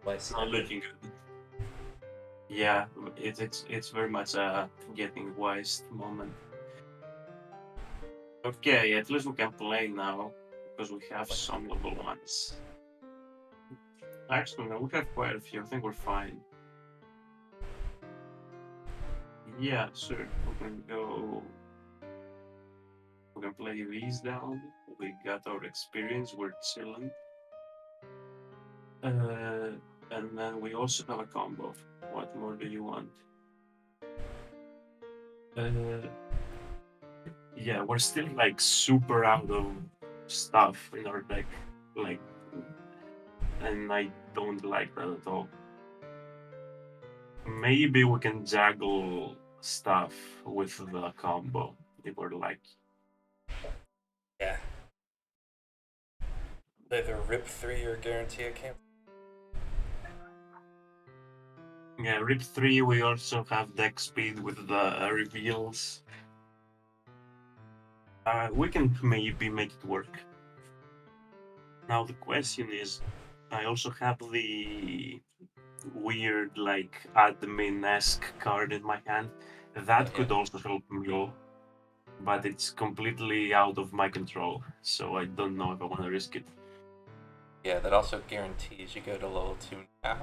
Weiss Not looking good. Yeah, it's very much a getting wise moment. Okay, at least we can play now because we have some level ones. Actually, no, we have quite a few. I think we're fine. Yeah, sure. We can go. We can play these down. We got our experience. We're chilling. And then we also have a combo. What more do you want? Yeah, we're still like super out of stuff in our deck, like, and I don't like that at all. Maybe we can juggle stuff with the combo if we're like. Yeah. Either rip 3 or guarantee a cancel. Yeah, rip 3, we also have deck speed with the reveals. We can maybe make it work. Now the question is, I also have the weird like admin-esque card in my hand. That could also help me, but it's completely out of my control, so I don't know if I want to risk it. Yeah, that also guarantees you go to level 2 now.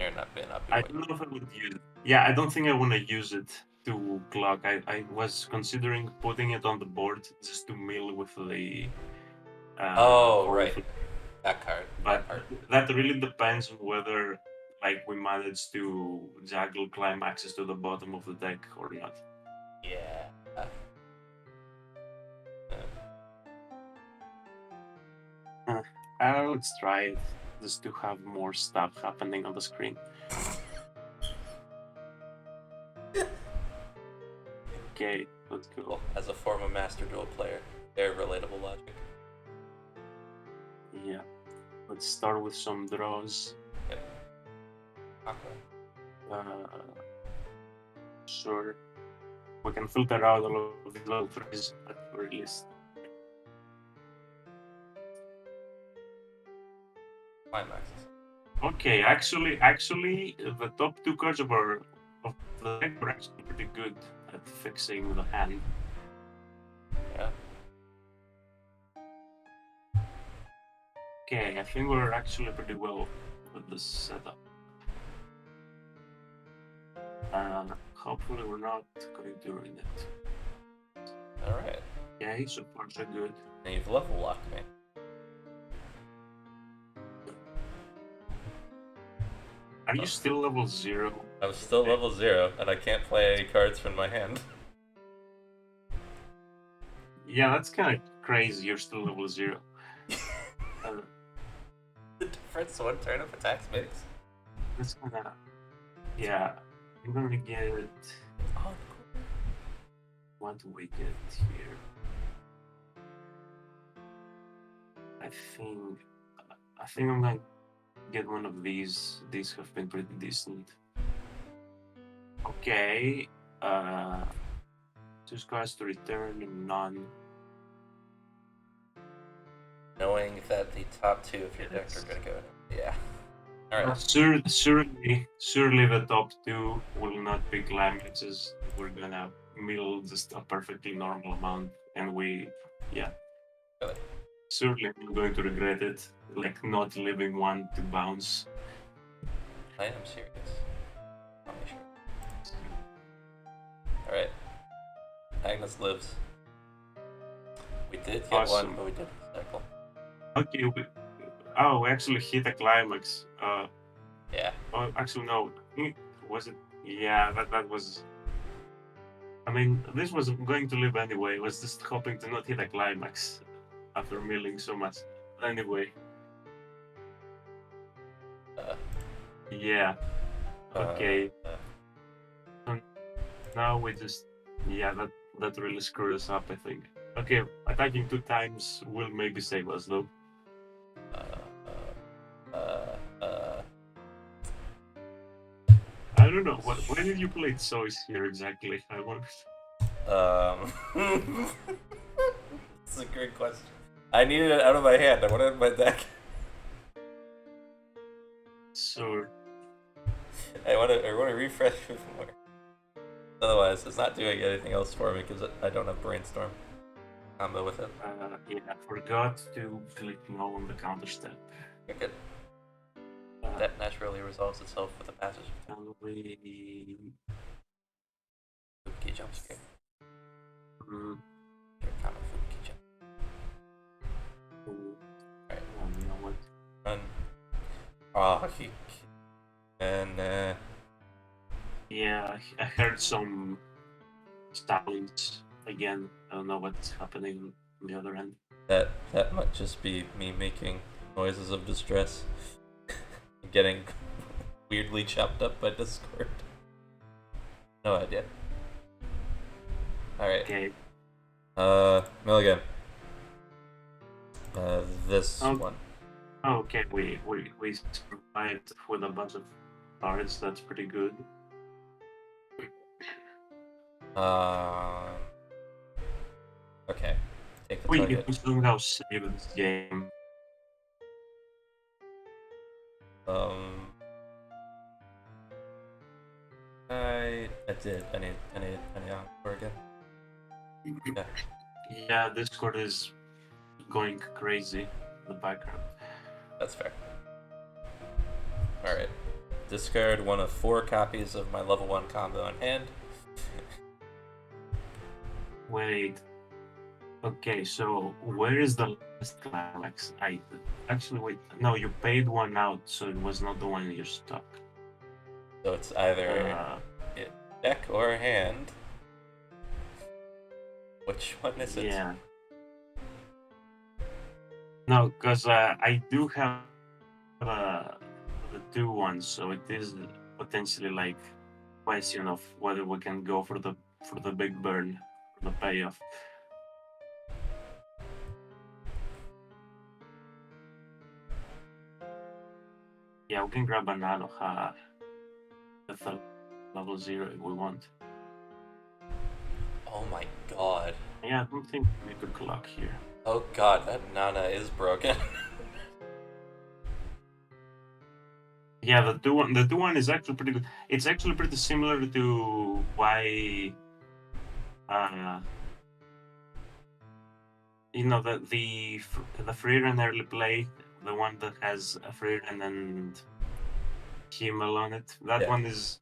You're not being up. I don't know if I would use it. Yeah, I don't think I want to use it to clock. I was considering putting it on the board just to mill with the. Right. That card. But that really depends on whether like we manage to juggle climaxes to the bottom of the deck or not. Yeah. Let's try it just to have more stuff happening on the screen. Okay, let's go. Well, as a former Master Duel player, very relatable logic. Yeah, let's start with some draws. Yep. Okay. Sure. We can filter out all of these level 3s at the very least. Climaxes. Okay, actually, the top 2 cards of the deck were actually pretty good at fixing the hand. Yeah. Okay, I think we're actually pretty well with this setup. Hopefully we're not going to ruin it. Alright. Okay, so far so good. And you've level locked me. Are you still level 0? I'm still level 0, and I can't play any cards from my hand. Yeah, that's kind of crazy. You're still level 0. The difference one turn of attacks makes. That's kind of. Yeah, I'm gonna get. Oh, What do we get here? I think I'm gonna get one of these. These have been pretty decent. Okay. Just cards to return and none. knowing that the top 2 of your deck are gonna go in. Yeah. Alright. Surely the top 2 will not be climaxes. We're gonna mill just a perfectly normal amount, and yeah. Really? Surely I'm going to regret it, like not leaving one to bounce. I am serious. I'll be sure. Alright. Agnes lives. We did get Awesome. one, but we didn't cycle. Okay, we actually hit a climax. Yeah. Oh, actually, no. Was it? Yeah, that was. I mean, this was going to live anyway. I was just hoping to not hit a climax after milling so much. Anyway. Yeah. Okay. Now we just. Yeah, that really screwed us up, I think. Okay, attacking 2 times will maybe save us, though. don't know. Why did you play Sois here exactly? I want. It's a great question. I needed it out of my hand. I wanted it in my deck. So I want to refresh it more. Otherwise, it's not doing anything else for me because I don't have brainstorm combo with it. yeah, I forgot to click no on the counter step. You're good. That naturally resolves itself with the passage. Probably. Fuki jump scare. Mm, Your common Fuki jump. Alright. you know what? Run. Oh, and Yeah, I heard some sounds again. I don't know what's happening on the other end. that might just be me making noises of distress. Getting weirdly chopped up by Discord. No idea. Alright. Okay. Milligan. This one. Okay, we survived with a bunch of cards. That's pretty good. Okay. Take the We target. can somehow save this game. I did. I need encore again. Yeah. Yeah, Discord is going crazy in the background. That's fair. Alright. Discard one of 4 copies of my level 1 combo in hand. Wait. Okay, so where is the last climax? Actually wait. No, you paid one out, so it was not the one you stuck. So it's either deck or hand. Which one is it? Yeah. No, because I do have the 2 ones, so it is potentially like question of whether we can go for the big burn, for the payoff. Yeah, we can grab an Aloha with a level 0 if we want. Oh my god. Yeah, I don't think we could clock here. Oh god, that Nana is broken. Yeah, the two one is actually pretty good. It's actually pretty similar to why you know the free run early play, the one that has a free run and Himmel on it. That Yeah. one is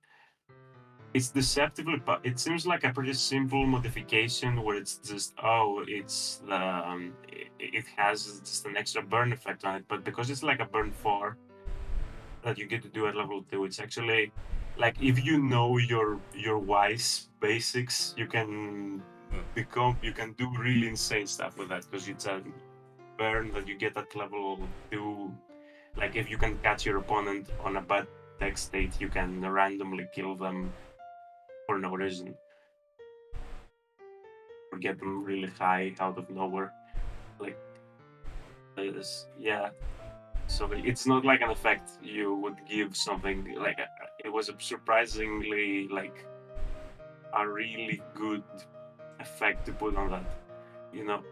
it's deceptively, but it seems like a pretty simple modification where it's just it's the it has just an extra burn effect on it, but because it's like a burn 4 that you get to do at level 2, it's actually like if you know your Weiss basics, you can do really insane stuff with that because it's a burn that you get at level 2. Like if you can catch your opponent on a bad deck state, you can randomly kill them for no reason or get them really high out of nowhere. Like this, yeah. So it's not like an effect you would give something like it was a surprisingly like a really good effect to put on that, you know.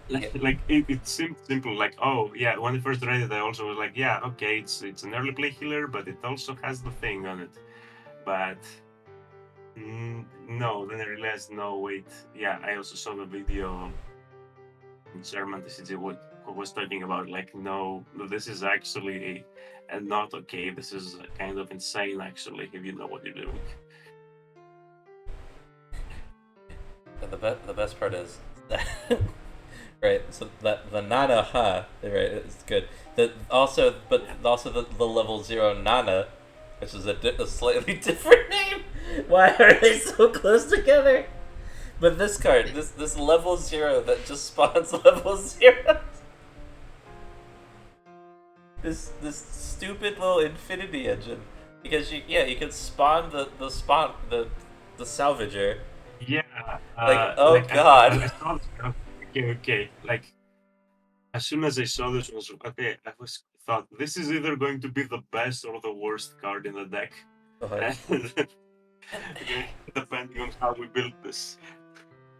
Like it seemed simple. Like yeah, when I first read it, I also was like, yeah, okay, it's an early play healer, but it also has the thing on it. But no, then I realized no, wait, yeah, I also saw the video in German. This is what was talking about. Like, no, this is actually not okay. This is kind of insane, actually, if you know what you're doing. The best part is that right. So that the Nana Ha, right, it's good. Also the level 0 Nana, which is a slightly different name. Why are they so close together? But this card, this level 0 that just spawns level 0. This stupid little infinity engine, because you can spawn the salvager. Yeah. Like like, god. I saw this, okay. Like, as soon as I saw this, was okay. I was thought this is either going to be the best or the worst card in the deck, Uh-huh. okay, depending on how we build this.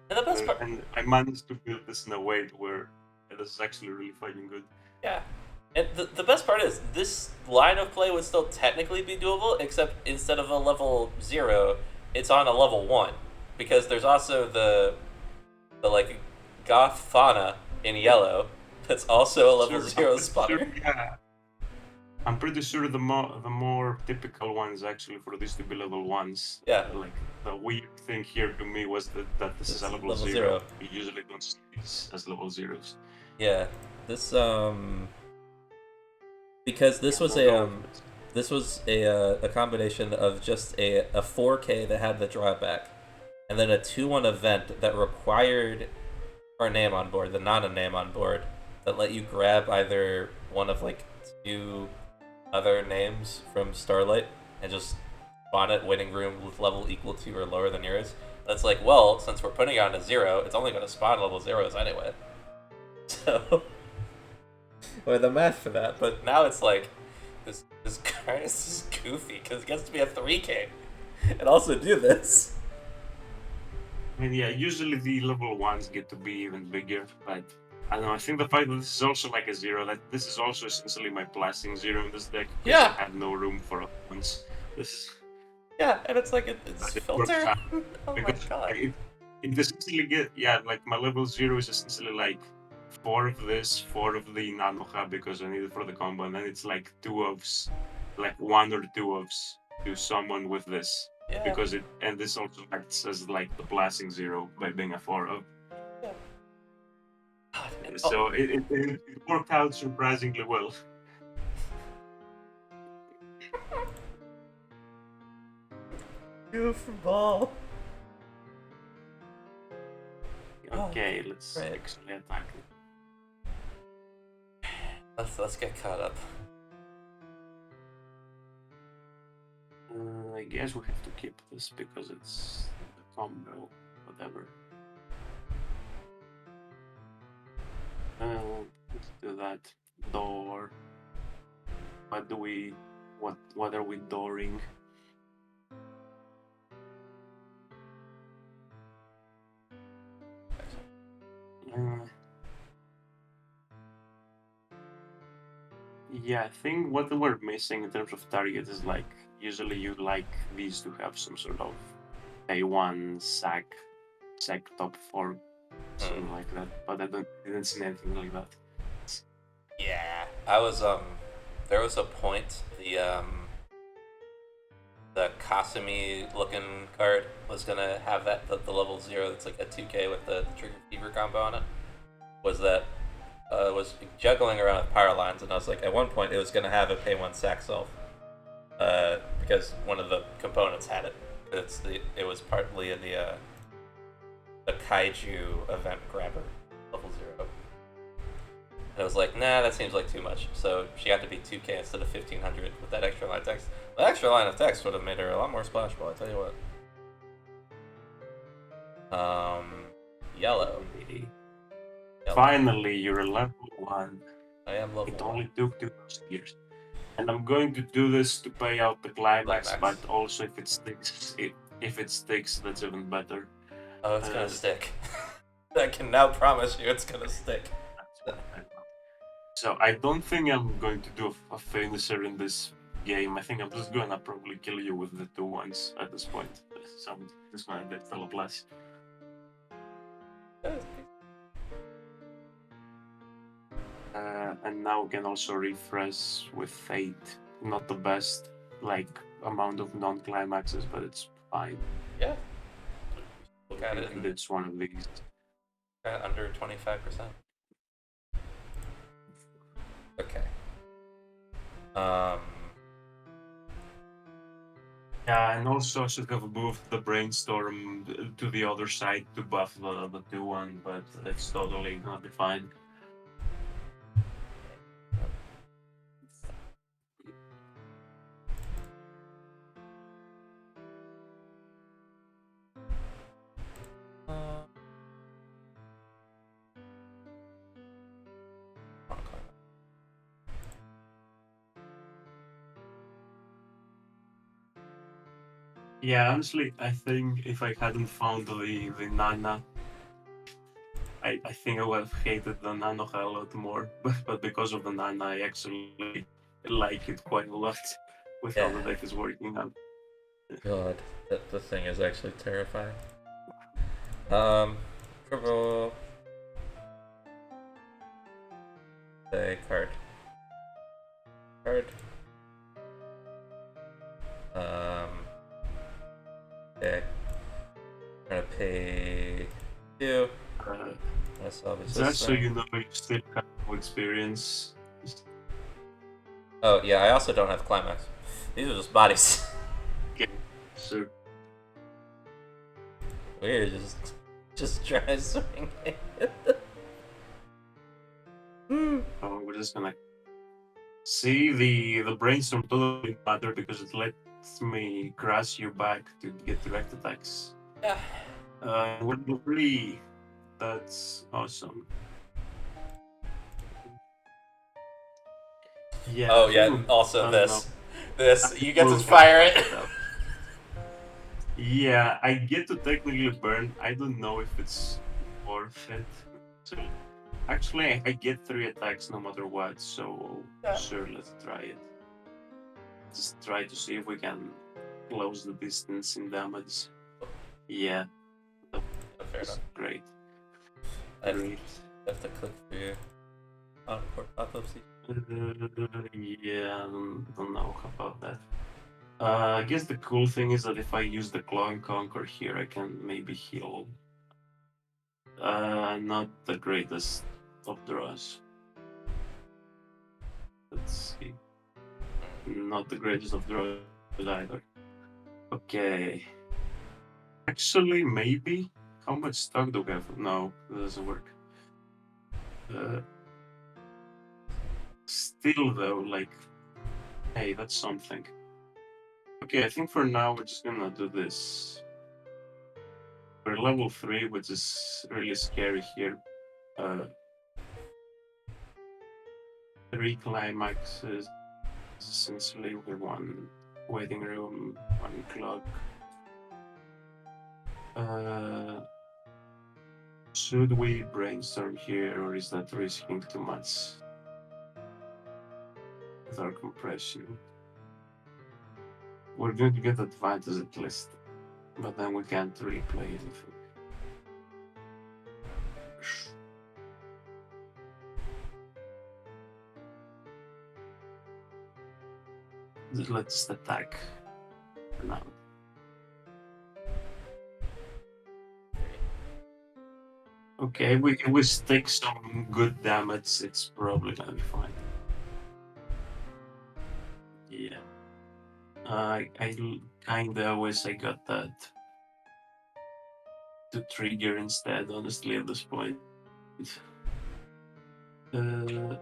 And the best part, And I managed to build this in a way to where it is actually really fucking good. yeah. And the best part is this line of play would still technically be doable, except instead of a level 0, it's on a level 1, because there's also the like goth fauna in yellow that's also a level 0 spotter. Yeah. I'm pretty sure the more typical ones actually for this to be level 1s. Yeah. Like the weird thing here to me was that this is a level, level 0. zero. You usually don't see these as level 0s. Yeah. This because this was a combination of just a 4K that had the drawback, and then a 2-1 event that required our name on board, the Nana name on board, that let you grab either one of like 2 other names from Starlight and just spawn it waiting room with level equal to or lower than yours. That's like, well, since we're putting it on a 0, it's only going to spawn level 0s anyway. So, or the math for that. But now it's like, this card is goofy because it gets to be a 3K and also do this. I mean, yeah, usually the level 1s get to be even bigger, but I don't know. I think the fact that this is also like a 0, that this is also essentially my blasting 0 in this deck, because Yeah. I had no room for ones. This is Yeah, and it's like it's filter. Oh my god! It essentially like my level 0 is essentially like 4 of this, 4 of the Nanoha because I need it for the combo, and then it's like 2 ofs, like 1 or 2 ofs to someone with this. Yeah. Because this also acts as like the blasting 0 by being a 4 of. Yeah. So it worked out surprisingly well. Goofball. Okay, let's actually attack it. Let's get caught up. I guess we have to keep this because it's a combo, whatever. Let's do that. Door. What are we dooring? Yeah, I think what we're missing in terms of target is like usually you like these to have some sort of A1 sack top 4, something like that. But I didn't see anything like that. Yeah, I was there was a point the Kasumi looking card was gonna have that the level 0 that's like a 2K with the Trigger Fever combo on it. Was juggling around with power lines, and I was like, at one point it was gonna have a pay 1 sack self, because one of the components had it. It was partly in the Kaiju event grabber level 0. And I was like, nah, that seems like too much. So she got to be 2K instead of 1500 with that extra line of text. The extra line of text would have made her a lot more splashable, I tell you what. Yellow. Finally, you're level 1. I am level 1. It only took 2 years. And I'm going to do this to pay out the climax. But also if it sticks, that's even better. Oh, it's gonna stick. I can now promise you it's gonna stick. So I don't think I'm going to do a finisher in this game. I think I'm just gonna probably kill you with the 2 ones at this point. So I'm just gonna get Teleblast. And now we can also refresh with Fate. Not the best amount of non-climaxes, but it's fine. Yeah. Look at it. It's one of these. Under 25%. Okay. Yeah, and also I should have moved the brainstorm to the other side to buff the 2-1, but it's totally gonna be fine. Yeah, honestly, I think if I hadn't found the Nana, I think I would have hated the Nanoha a lot more. But because of the Nana, I actually like it quite a lot with how Yeah. the deck is working out. God, that the thing is actually terrifying. Um, triple a card. Card. Um, okay. I'm gonna pay 2. Uh, Let's salvage this just so thing. you know, you still have no experience. Oh yeah, I also don't have climax. These are just bodies. Okay, so We're just try swinging. we're just gonna see the brainstorm totally matter because it lets me grass you back to get direct attacks. Yeah. We're really that's awesome. Yeah, Oh yeah. Also I don't know. I this think you get to we'll have to fire fight it. it out. Yeah, I get to technically burn. I don't know if it's worth it. So actually, I get 3 attacks no matter what. So Yeah. sure, let's try it. Just try to see if we can close the distance in damage. Yeah, that Fair was enough. great. I have Great. to click through Encore Apocalypse. Yeah, don't know about that. I guess the cool thing is that if I use the Claw and Conquer here, I can maybe heal. Not the greatest of draws. Let's see. Not the greatest of draws either. Okay. Actually, maybe. How much stock do we have? No, that doesn't work. Uh, Still, though, like, hey, that's something. Okay, I think for now we're just gonna do this. We're level 3, which is really scary here. Uh, 3 climaxes, essentially, with 1 waiting room, 1 clock. Should we brainstorm here, or is that risking too much with our compression? We're going to get advantage at least, but then we can't really play anything. Let's attack for now. Okay, if we stick some good damage, it's probably gonna be fine. Yeah. I kinda wish I got that to trigger instead, honestly, at this point. Uh,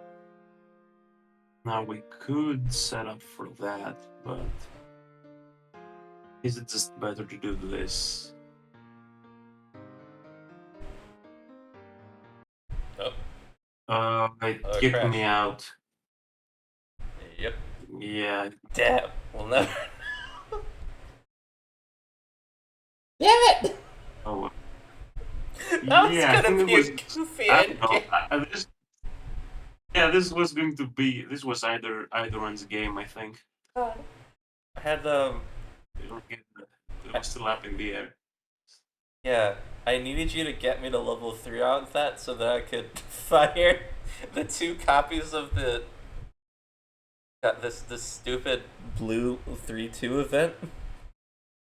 Now we could set up for that, but is it just better to do this? It Oh, kicked crash. me out. Yep. Yeah. Damn. We'll never. Damn it! Oh, well. That was Yeah, I gonna think it be a was. goofy I don't end know. game. Yeah, this was going to be. This was either one's game. I think. I had It was still up in the air. yeah. I needed you to get me to level 3 on that so that I could fire the 2 copies of this stupid blue 3-2 event.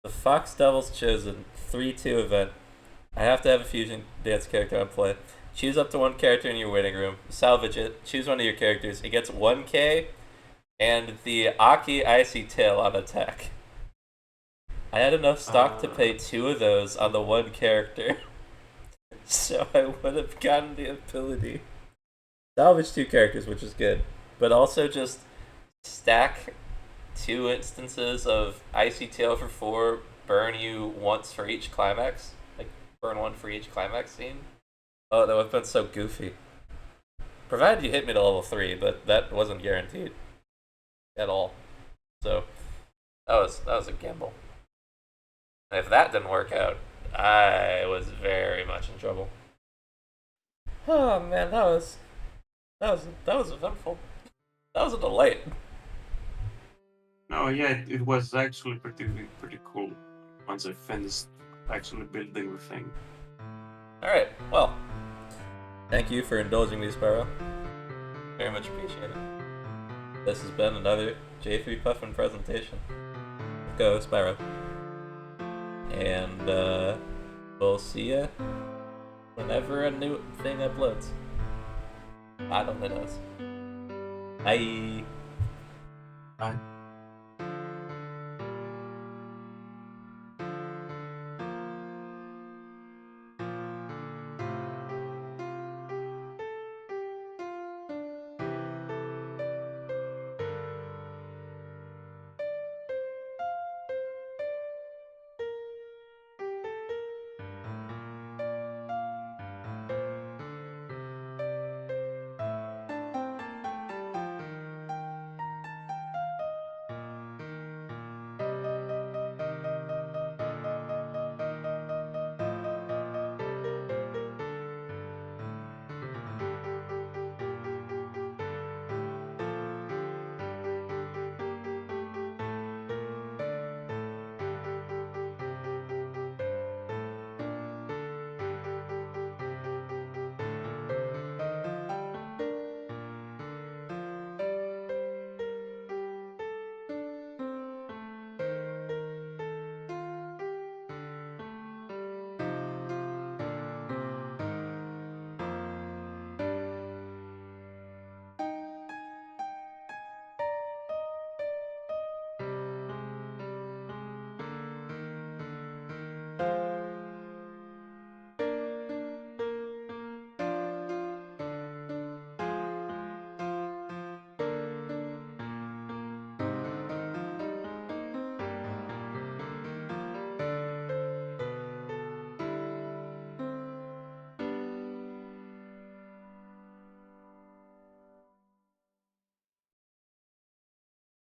The Fox Devil's Chosen 3-2 event. I have to have a fusion dance character on play. Choose up to 1 character in your waiting room. Salvage it. Choose one of your characters. It gets 1k and the Aki Icy Tail on attack. I had enough stock to pay 2 of those on the 1 character. So I would have gotten the ability. Salvage 2 characters, which is good. But also just stack 2 instances of Icy Tail for 4, burn you once for each climax. Like, burn 1 for each climax scene. Oh, that would have been so goofy. Provided you hit me to level 3, but that wasn't guaranteed at all. So, that was a gamble. And if that didn't work out, I was very much in trouble. Oh man, that was eventful. That was a delight. No, yeah, it was actually pretty cool once I finished actually building the thing. All right, well, thank you for indulging me, Spyro. Very much appreciated. This has been another J3 Puffin presentation. Go, Spyro. And we'll see ya whenever a new thing uploads. I don't know. Bye. Bye.